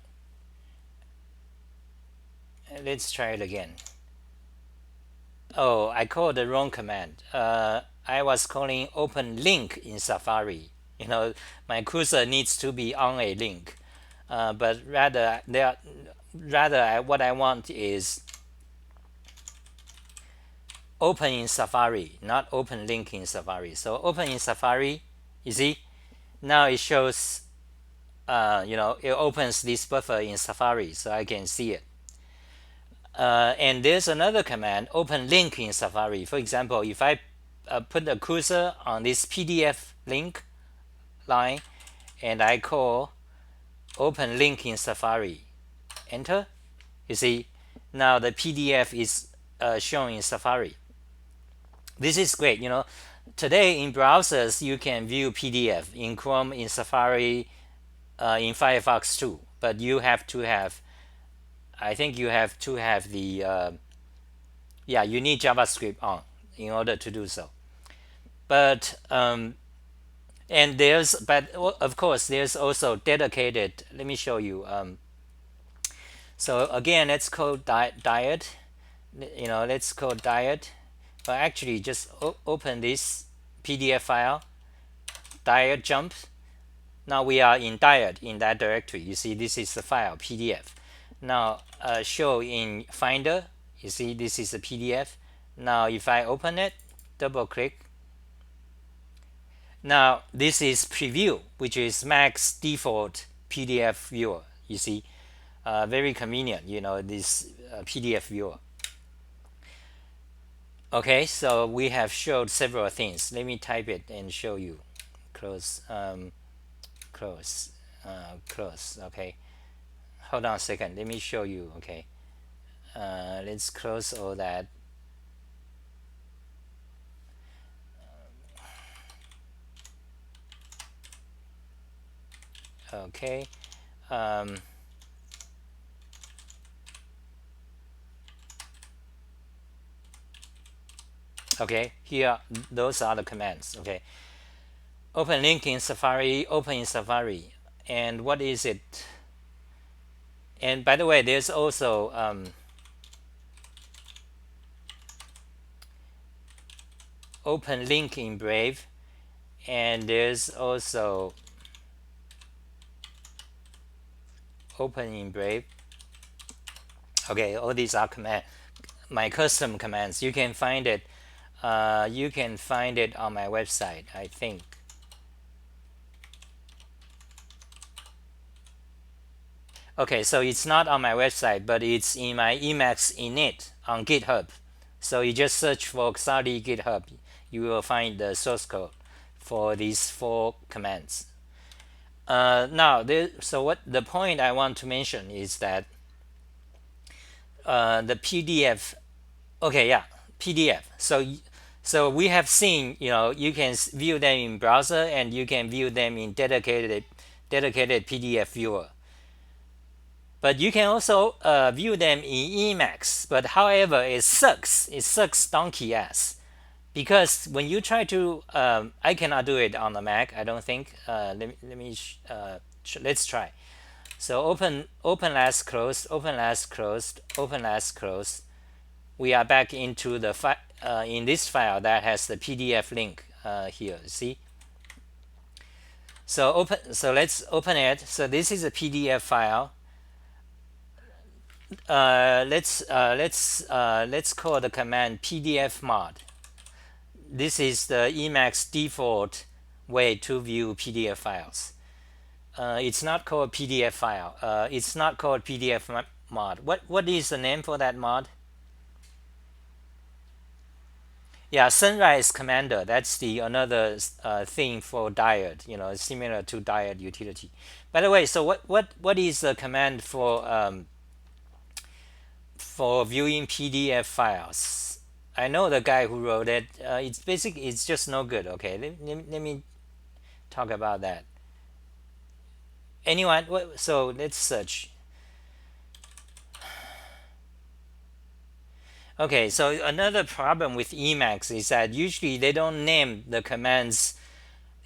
Let's try it again. Oh, I called the wrong command. I was calling open link in Safari. You know, my cursor needs to be on a link, but rather what I want is open in Safari, not open link in Safari. So open in Safari, you see, now it shows, it opens this buffer in Safari, so I can see it. And there's another command, open link in Safari. For example, if I put the cursor on this PDF link line and I call open link in Safari, enter, you see, now the PDF is shown in Safari. This is great. Today in browsers you can view PDF in Chrome, in Safari, in Firefox too, but you have to have, I think you have to have the you need JavaScript on in order to do so. But of course there's also dedicated. Let me show you. So again, let's code dired. Let's code dired. But actually, just open this PDF file, dired jump. Now we are in dired in that directory. You see, this is the file PDF. Now show in Finder. You see, this is a PDF. Now if I open it, double click. Now this is preview, which is Mac's default PDF viewer. You see, very convenient. This PDF viewer. Okay, so we have showed several things. Let me type it and show you. Close. Close. Okay. Hold on a second. Let me show you. Okay. Let's close all that. Okay. Okay, here those are the commands. Okay, open link in Safari, open in Safari, and what is it? And by the way, there's also open link in Brave, and there's also open in Brave. Okay, all these are my custom commands. You can find it. You can find it on my website, I think. Okay, so it's not on my website, but it's in my Emacs init on GitHub. So you just search for xah GitHub. You will find the source code for these 4 commands. So what the point I want to mention is that the PDF. Okay, yeah, PDF. So we have seen, you can view them in browser and you can view them in dedicated PDF viewer. But you can also view them in Emacs. But however, it sucks. It sucks donkey ass, because when you try to, I cannot do it on the Mac. I don't think. Let's try. So open-last-closed, open-last-closed, open-last-closed. We are back into the in this file that has the PDF link here. See. So let's open it. So this is a PDF file. Let's call the command PDF mod. This is the Emacs default way to view PDF files. It's not called PDF file. It's not called PDF mod. What is the name for that mod? Yeah, Sunrise Commander. That's the another thing for dired. Similar to dired utility. By the way, so what is the command for viewing PDF files? I know the guy who wrote it. It's basic. It's just no good. Okay, let me talk about that. Anyone? So let's search. Okay, so another problem with Emacs is that usually they don't name the commands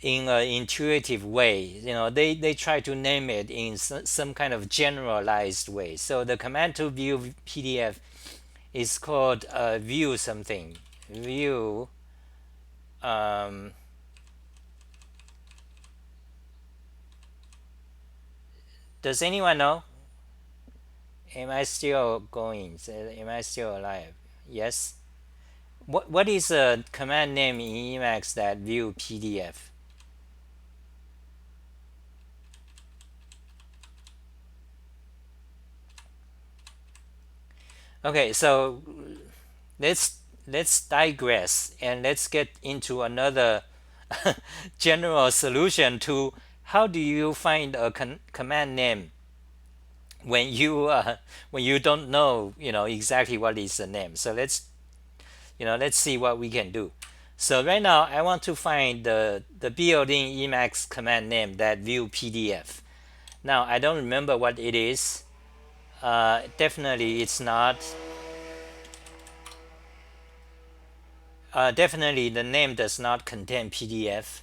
in an intuitive way. They try to name it in some kind of generalized way. So the command to view PDF is called view something. View. Does anyone know? Am I still going? Am I still alive? Yes. What is a command name in Emacs that view PDF? Okay, so let's digress and let's get into another general solution to how do you find a command name when you don't know exactly what is the name. So let's see what we can do. So right now I want to find the built-in Emacs command name that view PDF. Now I don't remember what it is. Definitely it's not. Definitely the name does not contain PDF.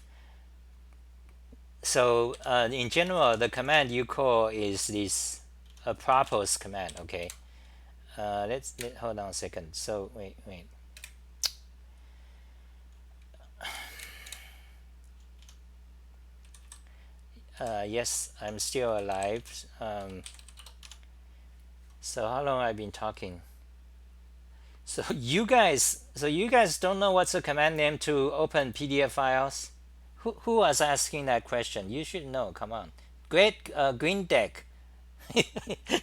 So in general, the command you call is this apropos command. Okay. Hold on a second. So wait. Yes, I'm still alive. So how long I've been talking? So you guys don't know what's the command name to open PDF files? Who was asking that question? You should know. Come on, great green deck.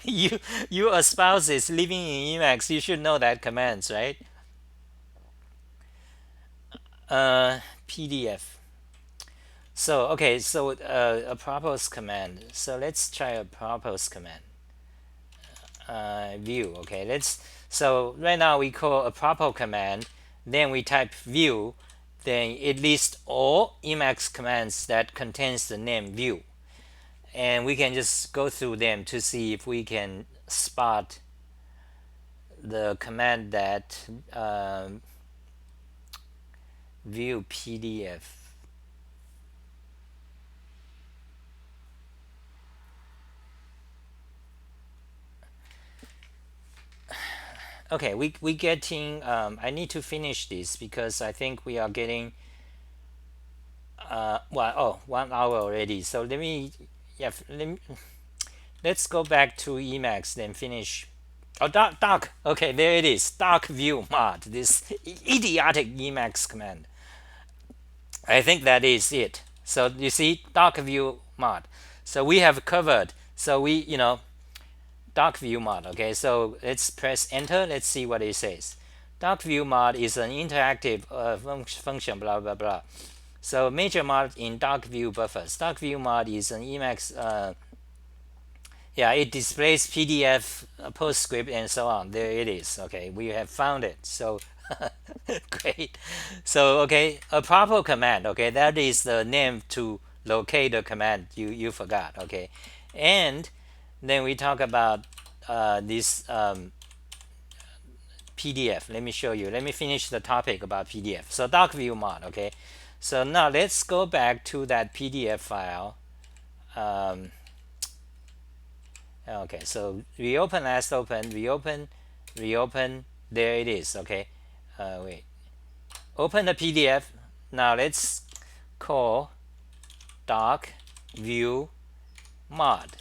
you a spouse is living in Emacs. You should know that commands, right? PDF. So okay, so apropos command. So let's try apropos command. View. Okay, so right now we call apropos command, then we type view, then it lists all Emacs commands that contains the name view, and we can just go through them to see if we can spot the command that view PDF. Okay, we getting. I need to finish this because I think we are getting. Well, 1 hour already. So let's go back to Emacs then finish. Oh, doc. Okay, there it is. Doc view mod. This idiotic Emacs command. I think that is it. So you see, doc view mod. So we have covered. So doc view mod. Okay, so let's press enter. Let's see what it says. Doc view mod is an interactive function. Blah blah blah. So major mod in doc view buffers. Doc view mod is an Emacs. Yeah, it displays PDF, PostScript, and so on. There it is. Okay, we have found it. So great. So okay, apropos command. Okay, that is the name to locate the command you forgot. Okay, and then we talk about this PDF. Let me show you. Let me finish the topic about PDF. So doc view mod. Okay, so now let's go back to that PDF file. Okay, so reopen, last open, reopen. There it is. Okay, wait. Open the PDF. Now let's call doc view mod.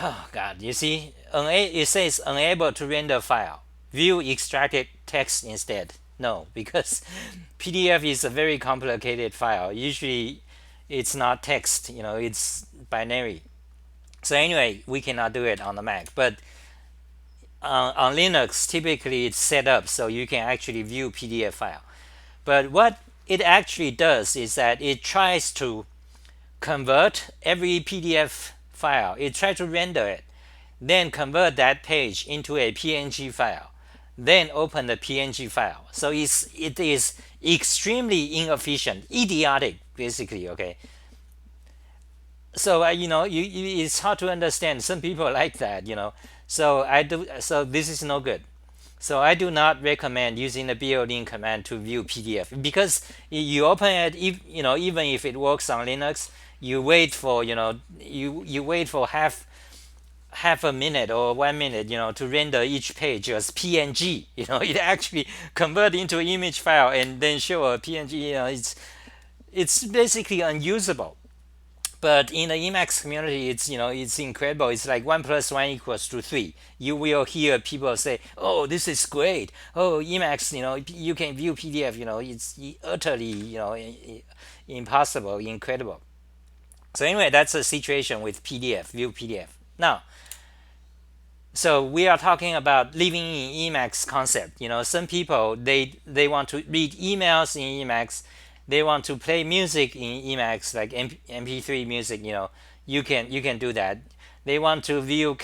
Oh God, you see, it says unable to render file. View extracted text instead. No, because PDF is a very complicated file. Usually it's not text, it's binary. So anyway, we cannot do it on the Mac. But on Linux, typically it's set up so you can actually view PDF file. But what it actually does is that it tries to convert every PDF file. It tries to render it, then convert that page into a PNG file, then open the PNG file. So it is extremely inefficient, idiotic, basically. Okay. So it's hard to understand. Some people like that. So I do. So this is no good. So I do not recommend using the built-in command to view PDF, because you open it, even if it works on Linux, you wait for you wait for half a minute or 1 minute, to render each page as PNG. It actually convert into an image file and then show a PNG. It's basically unusable. But in the Emacs community, it's incredible. It's like 1+1=3. You will hear people say, "Oh, this is great. Oh, Emacs, you can view PDF. It's utterly, impossible, incredible." So anyway, that's the situation with PDF, view PDF. Now, so we are talking about living in Emacs concept. Some people they want to read emails in Emacs. They want to play music in Emacs, like MP3 music. You can do that. They want to view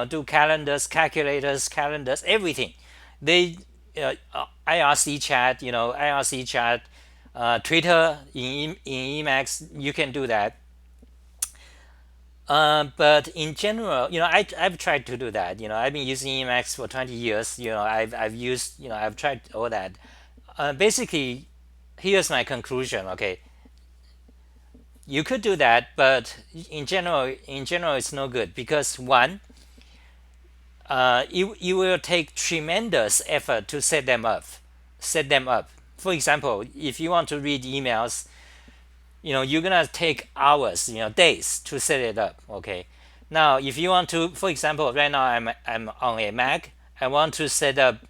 do calendars, calendars, everything. They IRC chat, Twitter in Emacs. You can do that. But in general, I've tried to do that. I've been using Emacs for 20 years. I've used, I've tried all that. Basically, here's my conclusion. Okay, you could do that, but in general, it's no good, because one, you will take tremendous effort to set them up. For example, if you want to read emails, you're gonna take hours, days to set it up. Okay, now if you want to, for example, right now I'm on a Mac. I want to set up,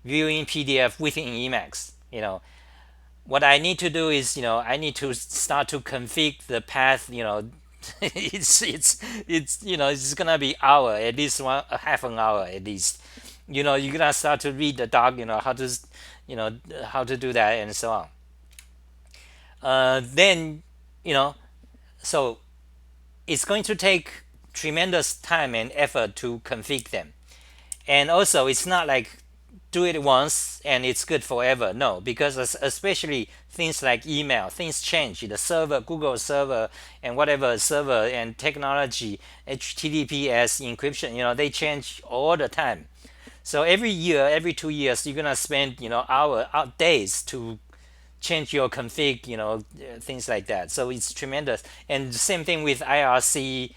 viewing PDF within Emacs. What I need to do is, I need to start to configure the path. It's gonna be hour, at least half an hour at least. You're gonna start to read the doc, how to do that and so on. Then, so it's going to take tremendous time and effort to configure them. And also, it's not like do it once and it's good forever. No, because especially things like email, things change. The server, Google server, and whatever server and technology, HTTPS encryption, they change all the time. So every year, every 2 years, you're gonna spend days to change your config, things like that. So it's tremendous. And the same thing with IRC,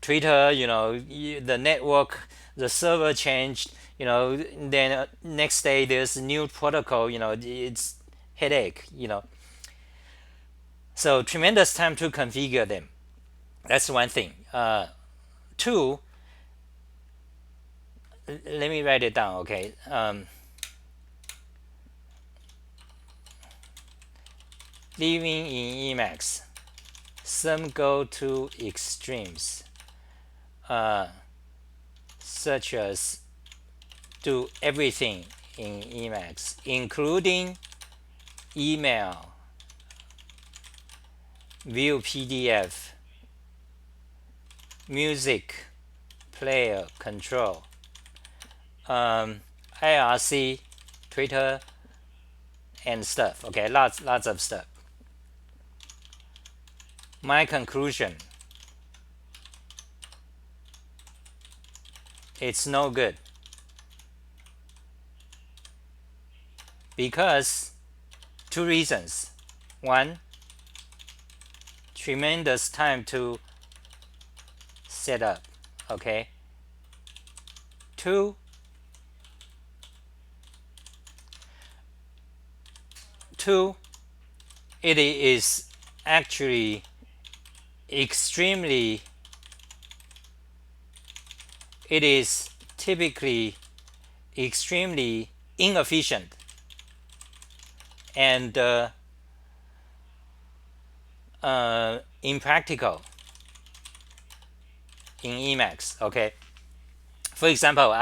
Twitter, the network, the server changed, then next day there's a new protocol, it's headache. So tremendous time to configure them. That's one thing. Two, let me write it down. Okay. Living in Emacs, some go to extremes, such as do everything in Emacs, including email, view PDF, music player control, IRC, Twitter, and stuff. Okay, lots of stuff. My conclusion: it's no good, because two reasons. One, tremendous time to set up. Okay. Two, it is actually typically extremely inefficient and impractical in Emacs. Okay, for example,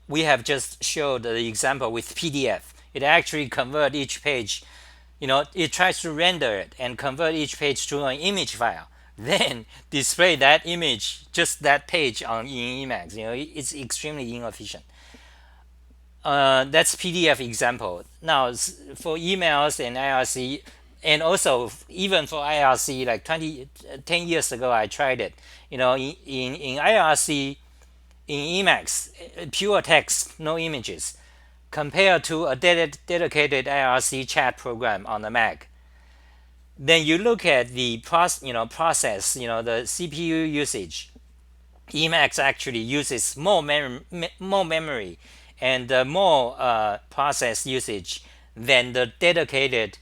we have just showed the example with PDF. It actually convert each page, it tries to render it and convert each page to an image file, then display that image, just that page on in Emacs. It's extremely inefficient. That's PDF example. Now for emails and IRC, and also even for IRC, like 10 years ago, I tried it. In IRC, in Emacs, pure text, no images, compared to a dedicated IRC chat program on the Mac. Then you look at the process, the CPU usage. Emacs actually uses more memory and more process usage than the dedicated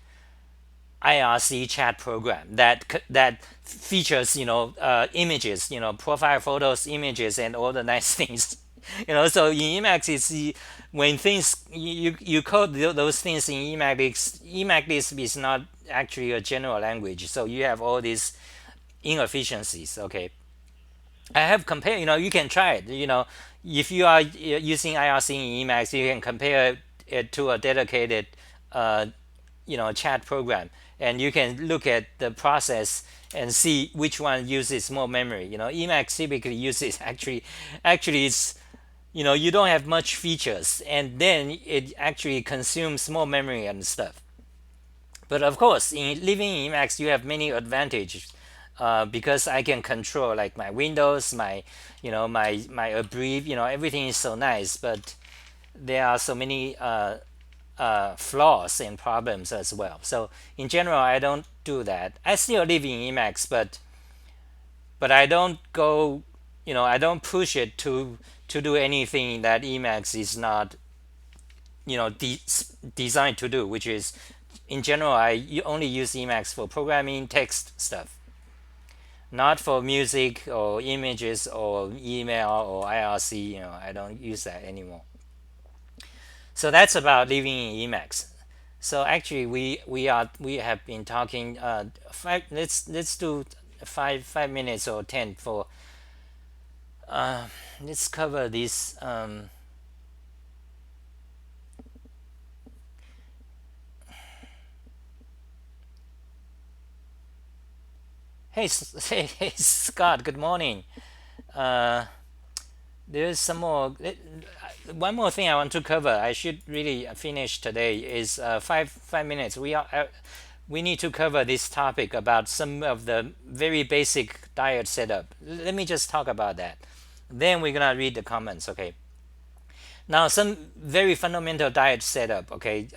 IRC chat program that features images, profile photos, images, and all the nice things. So in Emacs, when things you code those things in Emacs is not actually a general language, so you have all these inefficiencies. Okay, I have compared. You can try it. If you are using IRC in Emacs, you can compare it to a dedicated, chat program, and you can look at the process and see which one uses more memory. Emacs typically uses actually it's you don't have much features, and then it actually consumes more memory and stuff. But of course, in living in Emacs, you have many advantages because I can control like my windows, my abbrev, everything is so nice. But there are so many flaws and problems as well. So in general, I don't do that. I still live in Emacs, but I don't go, I don't push it to do anything that Emacs is not, designed to do, which is in general, I only use Emacs for programming text stuff, not for music or images or email or IRC. I don't use that anymore. So that's about living in Emacs. So actually, we have been talking five. Let's do 5 minutes or 10 for. Let's cover this. Hey, hey, Scott. Good morning. There's some more. One more thing I want to cover. I should really finish today. Is 5 minutes. We need to cover this topic about some of the very basic diet setup. Let me just talk about that. Then we're gonna read the comments. Okay. Now some very fundamental diet setup. Okay.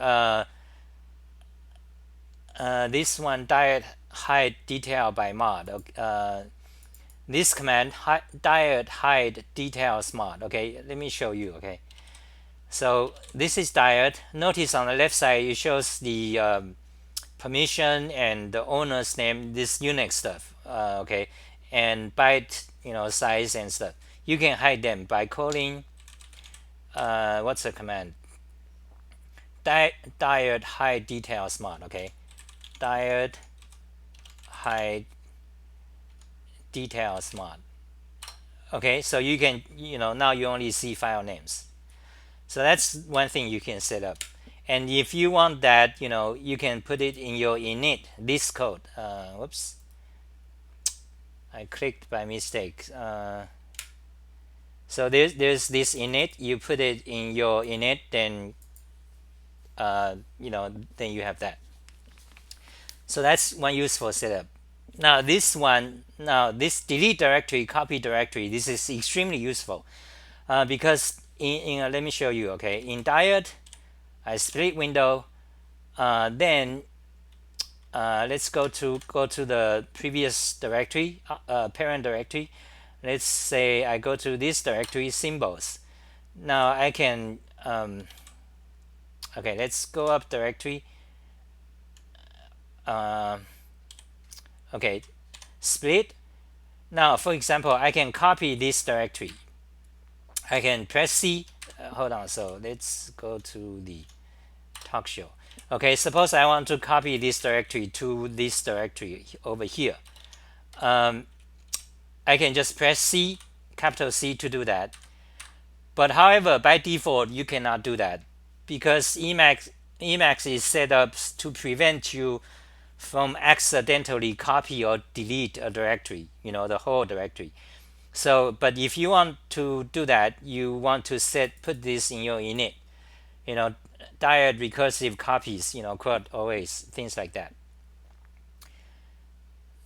This one, diet hide detail by mod. This command, diet hide details mod. Okay, let me show you. Okay, so this is diet. Notice on the left side it shows the permission and the owner's name, this Unix stuff. Okay, and byte size and stuff. You can hide them by calling what's the command? Diet hide details mod. Okay, diet hide details mod. Okay, so you can now you only see file names. So that's one thing you can set up. And if you want that, you can put it in your init, this code. Whoops, I clicked by mistake. So there's this init. You put it in your init, then then you have that. So that's one useful setup. Now this delete directory, copy directory, this is extremely useful because let me show you. Okay, in diet, I split window. Then let's go to the previous directory, parent directory. Let's say I go to this directory, symbols. Now I can okay, let's go up directory. Okay, split. Now for example, I can copy this directory. I can press C. Hold on. So let's go to the talk show. Okay, suppose I want to copy this directory to this directory over here. I can just press C, capital C, to do that. But however, by default, you cannot do that because Emacs is set up to prevent you from accidentally copy or delete a directory, the whole directory. So, but if you want to do that, you want to put this in your init, you know, dired recursive copies, quote always, things like that.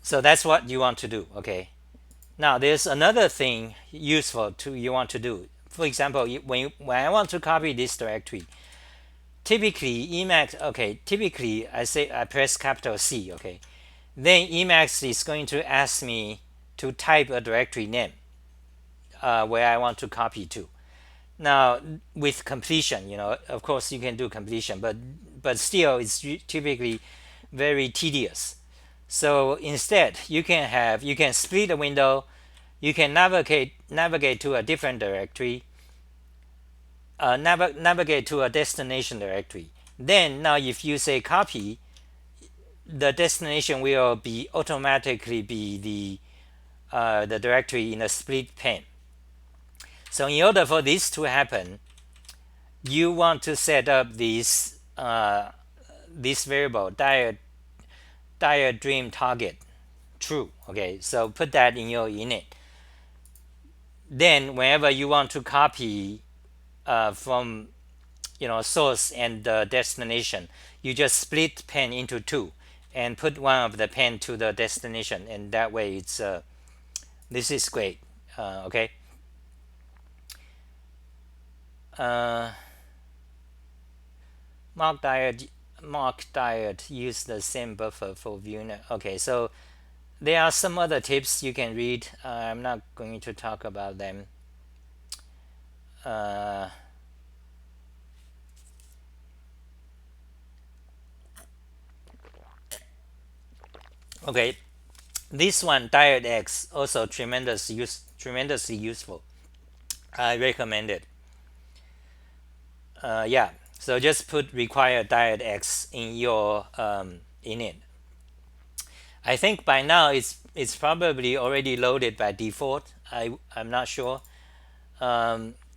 So that's what you want to do. Okay. Now there's another thing useful you want to do. For example, when I want to copy this directory, typically Emacs, okay, typically I press capital C, okay, then Emacs is going to ask me to type a directory name where I want to copy to. Now with completion, of course you can do completion, but still it's typically very tedious. So instead, you can split a window, you can navigate to a different directory, navigate to a destination directory. Then now if you say copy, the destination will be automatically be the directory in a split pane. So in order for this to happen, you want to set up this variable dired dream target true. Okay, so put that in your init. Then whenever you want to copy from source and destination, you just split pane into two and put one of the pane to the destination, and that way it's this is great. Okay. Mark dired use the same buffer for viewing. Okay, so there are some other tips you can read. I'm not going to talk about them. Okay, this one dired-x also tremendously useful. I recommend it. Yeah, so just put require dired-x in your init. I think by now it's probably already loaded by default. I'm not sure.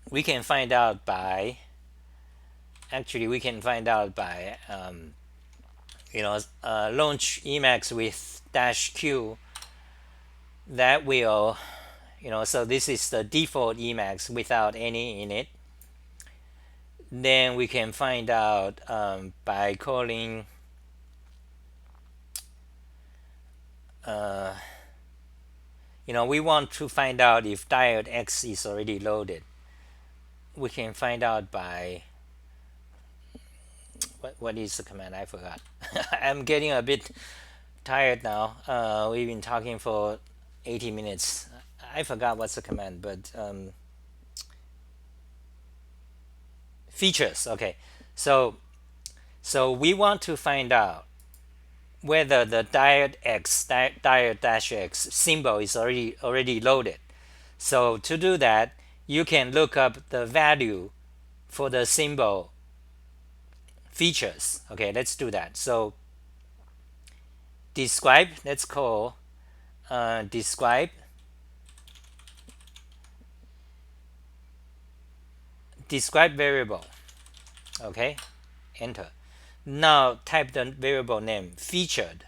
We can find out by launch Emacs with -q. That will so this is the default Emacs without any in it. Then we can find out by calling we want to find out if dired-x is already loaded. We can find out by what is the command? I forgot. I'm getting a bit tired now. We've been talking for 80 minutes. I forgot what's the command, but features. Okay, so we want to find out whether the dired-x dired-x symbol is already loaded. So to do that, you can look up the value for the symbol features. Okay, let's do that. So describe, let's call describe variable. Okay, enter. Now type the variable name featured,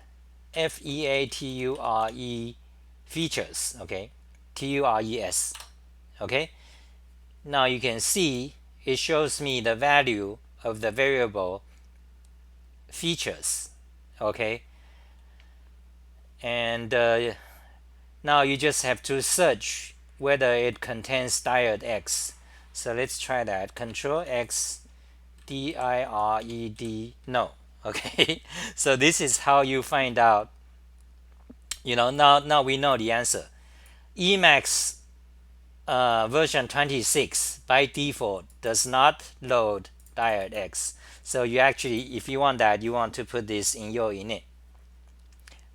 feature, features. Okay, TURES. Okay, now you can see it shows me the value of the variable features. Okay, and now you just have to search whether it contains dired-x. So let's try that. Control X, dired, no. Okay, so this is how you find out. Now we know the answer. Emacs version 26 by default does not load dired-x. So you actually, if you want that, you want to put this in your init.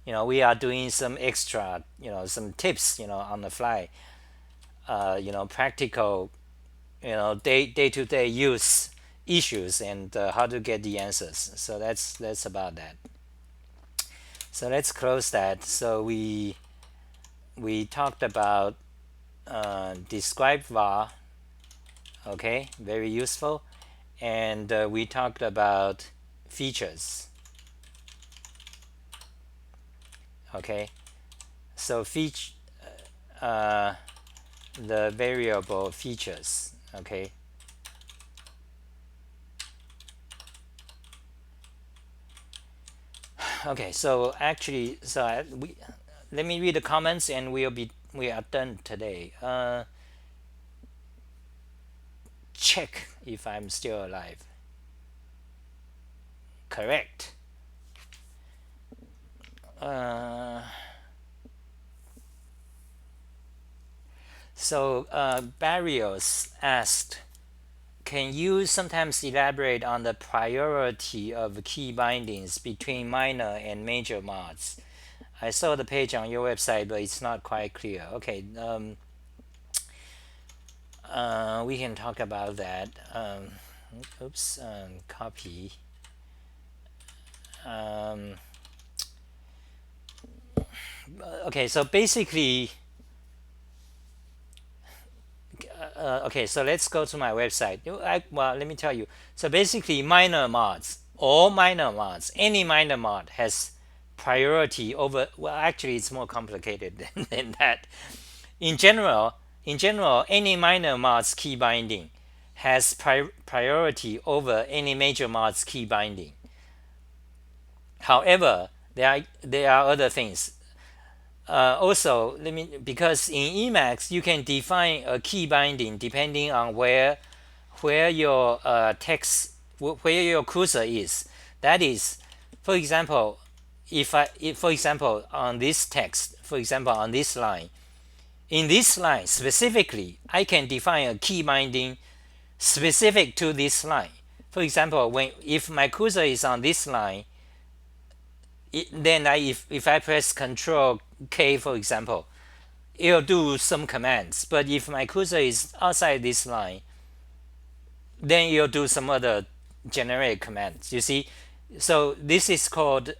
We are doing some extra, some tips, on the fly, practical day-to-day use issues and how to get the answers. So that's about that. So let's close that. So we talked about describe var, okay, very useful, and we talked about features, okay. So the variable features, okay. Okay, so actually, let me read the comments and we are done today. Check if I'm still alive. Correct. Barrios asked, can you sometimes elaborate on the priority of key bindings between minor and major mods? I saw the page on your website, but it's not quite clear. Okay, we can talk about that. Oops, copy. Okay, so basically, okay, so let's go to my website. Well, let me tell you. So basically, minor mods, all minor mods, any minor mod has priority over. Well, actually, it's more complicated than that. In general, any minor mod's key binding has priority over any major mod's key binding. However, there are other things. Also, because in Emacs you can define a key binding depending on where your text, where your cursor is. That is, for example, if for example on this text, for example on this line, in this line specifically, I can define a key binding specific to this line. For example, if my cursor is on this line, then if I press Control K, for example, it'll do some commands. But if my cursor is outside this line, then it'll do some other generic commands. You see, so this is called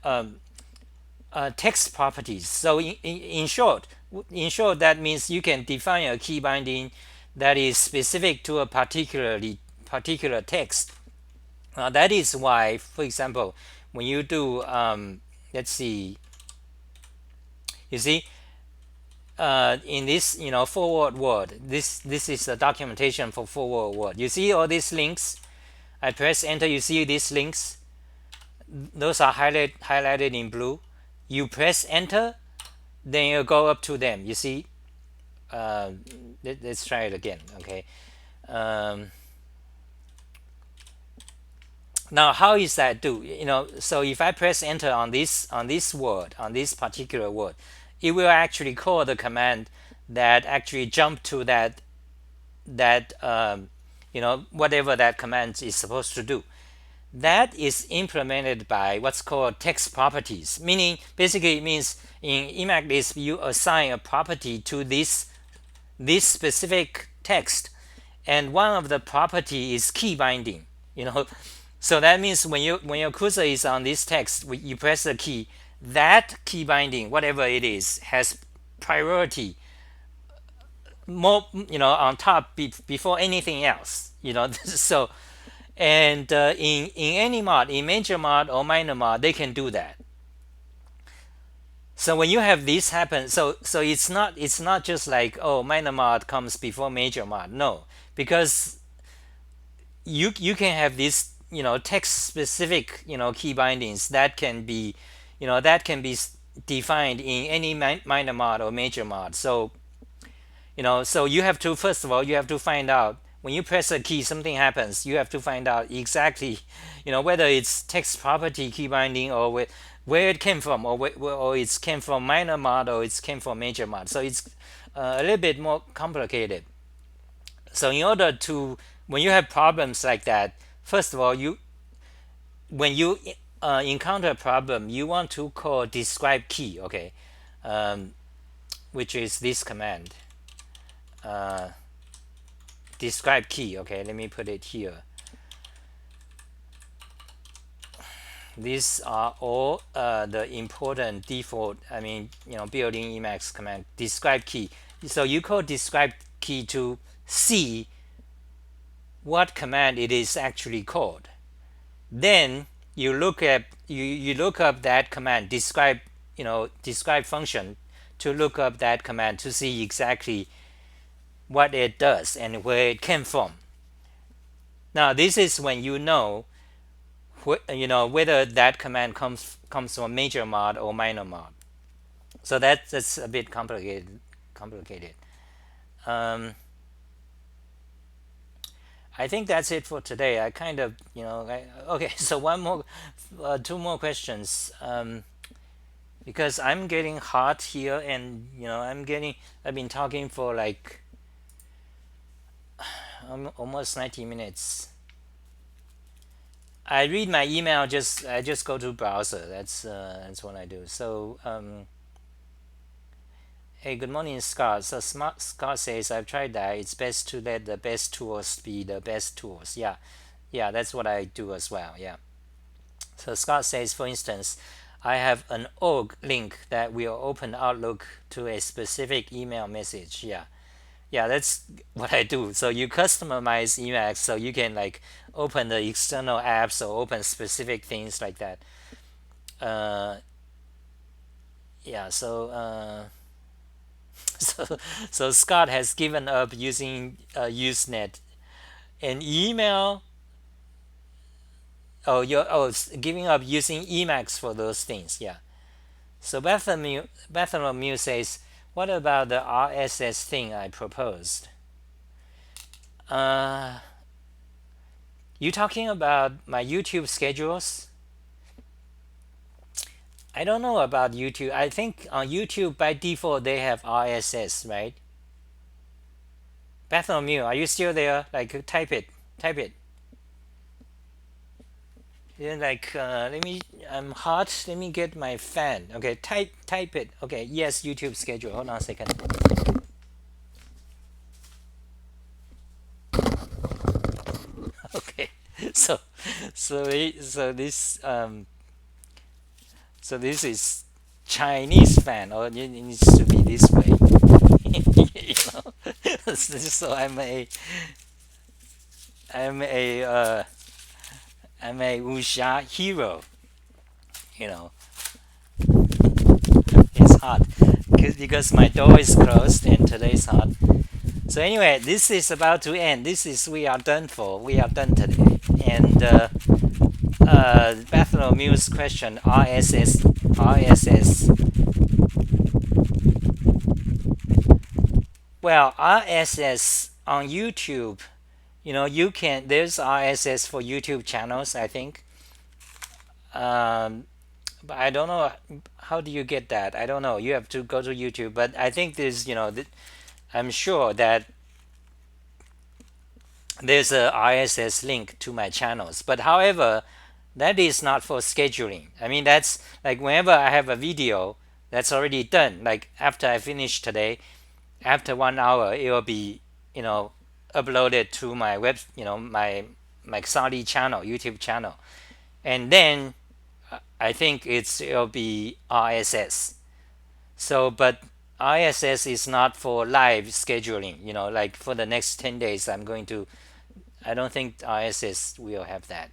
text properties. So in short, that means you can define a key binding that is specific to a particular text. That is why, for example, when you do let's see, you see, in this forward word, this is the documentation for forward word. You see all these links. I press enter, you see these links, those are highlighted in blue. You press enter, then you go up to them. You see, let's try it again. Okay, now how is that do? So if I press enter on this word, on this particular word, it will actually call the command that actually jump to that whatever that command is supposed to do. That is implemented by what's called text properties, meaning basically it means in Emacs list you assign a property to this specific text, and one of the property is key binding. So that means when your cursor is on this text, you press the key, that key binding, whatever it is, has priority more, on top before anything else. So, and in any mod, in major mod or minor mod, they can do that. So when you have this happen, so it's not just like, oh, minor mod comes before major mod. No, because you can have this text specific key bindings that can be defined in any minor mod or major mod. So so you have to, first of all, you have to find out when you press a key, something happens. You have to find out exactly whether it's text property key binding or where it came from, or it came from minor mod or it came from major mod. So it's a little bit more complicated. So in order to, when you have problems like that, first of all, when you encounter a problem, you want to call describe key, okay, which is this command, describe key. Okay, let me put it here. These are all the important default, built-in Emacs command. Describe key. So you call describe key to see what command it is actually called. Then you look up that command, describe function, to look up that command to see exactly what it does and where it came from. Now this is when you know whether that command comes from major mod or minor mod. So that's a bit complicated. I think that's it for today. I kind of okay. So two more questions. Because I'm getting hot here, and I've been talking for like almost 90 minutes. I read my email, I just go to browser. That's what I do. So hey, good morning, Scott. So Scott says, I've tried that. It's best to let the best tools be the best tools. Yeah, that's what I do as well. Yeah. So Scott says, for instance, I have an org link that will open Outlook to a specific email message. Yeah, that's what I do. So you customize Emacs so you can like open the external apps or open specific things like that. Yeah, so so Scott has given up using Usenet and email. Giving up using Emacs for those things. Yeah. So Bartholomew says, what about the RSS thing I proposed? You talking about my YouTube schedules? I don't know about YouTube. I think on YouTube by default they have RSS, right? Bartholomew, are you still there? Like type it. Yeah, like I'm hot. Let me get my fan. Okay, type it. Okay, yes, YouTube schedule. Hold on a second. Okay, so this is Chinese fan, or it needs to be this way. So I'm a wuxia hero. It's hot because my door is closed and today's hot. So anyway, this is about to end. We are done today. And Bartholomew's question, RSS. Well, RSS on YouTube, there's RSS for YouTube channels, I think. But I don't know, how do you get that? I don't know. You have to go to YouTube, but I think there's, I'm sure that there's a RSS link to my channels. But however, that is not for scheduling. I mean, that's like whenever I have a video that's already done, like after I finish today, after 1 hour, it will be, uploaded to my my Xali channel, YouTube channel. And then I think it'll be RSS. So, but RSS is not for live scheduling, like for the next 10 days, I don't think RSS will have that.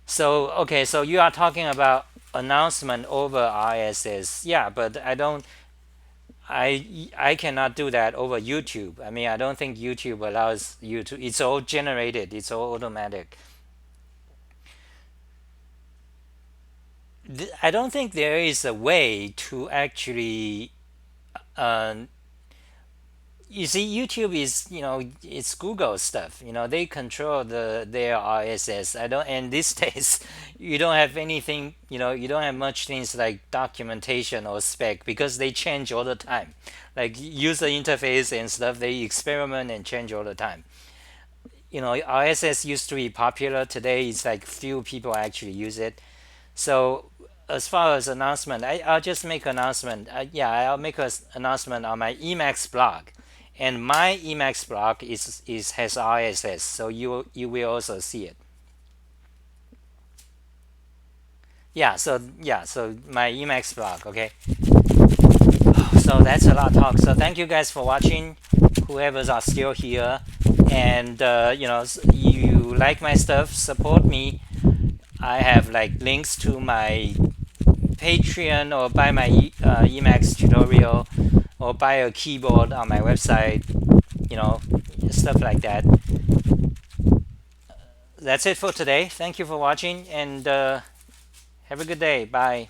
So, okay, so you are talking about announcement over RSS. Yeah, but I cannot do that over YouTube. I mean, I don't think YouTube allows you to. It's all generated. It's all automatic. I don't think there is a way to actually. You see, YouTube is it's Google stuff. They control their RSS. I don't. And these days, you don't have anything. You don't have much things like documentation or spec because they change all the time. Like user interface and stuff, they experiment and change all the time. RSS used to be popular. Today, it's like few people actually use it. So as far as announcement, I'll just make announcement. Yeah, I'll make an announcement on my Emacs blog, and my Emacs blog has RSS, so you will also see it. So my Emacs blog. Okay. So that's a lot of talk. So thank you guys for watching. Whoever's are still here, and you like my stuff, support me. I have like links to my Patreon, or buy my Emacs tutorial, or buy a keyboard on my website, stuff like that. That's it for today. Thank you for watching, and have a good day. Bye.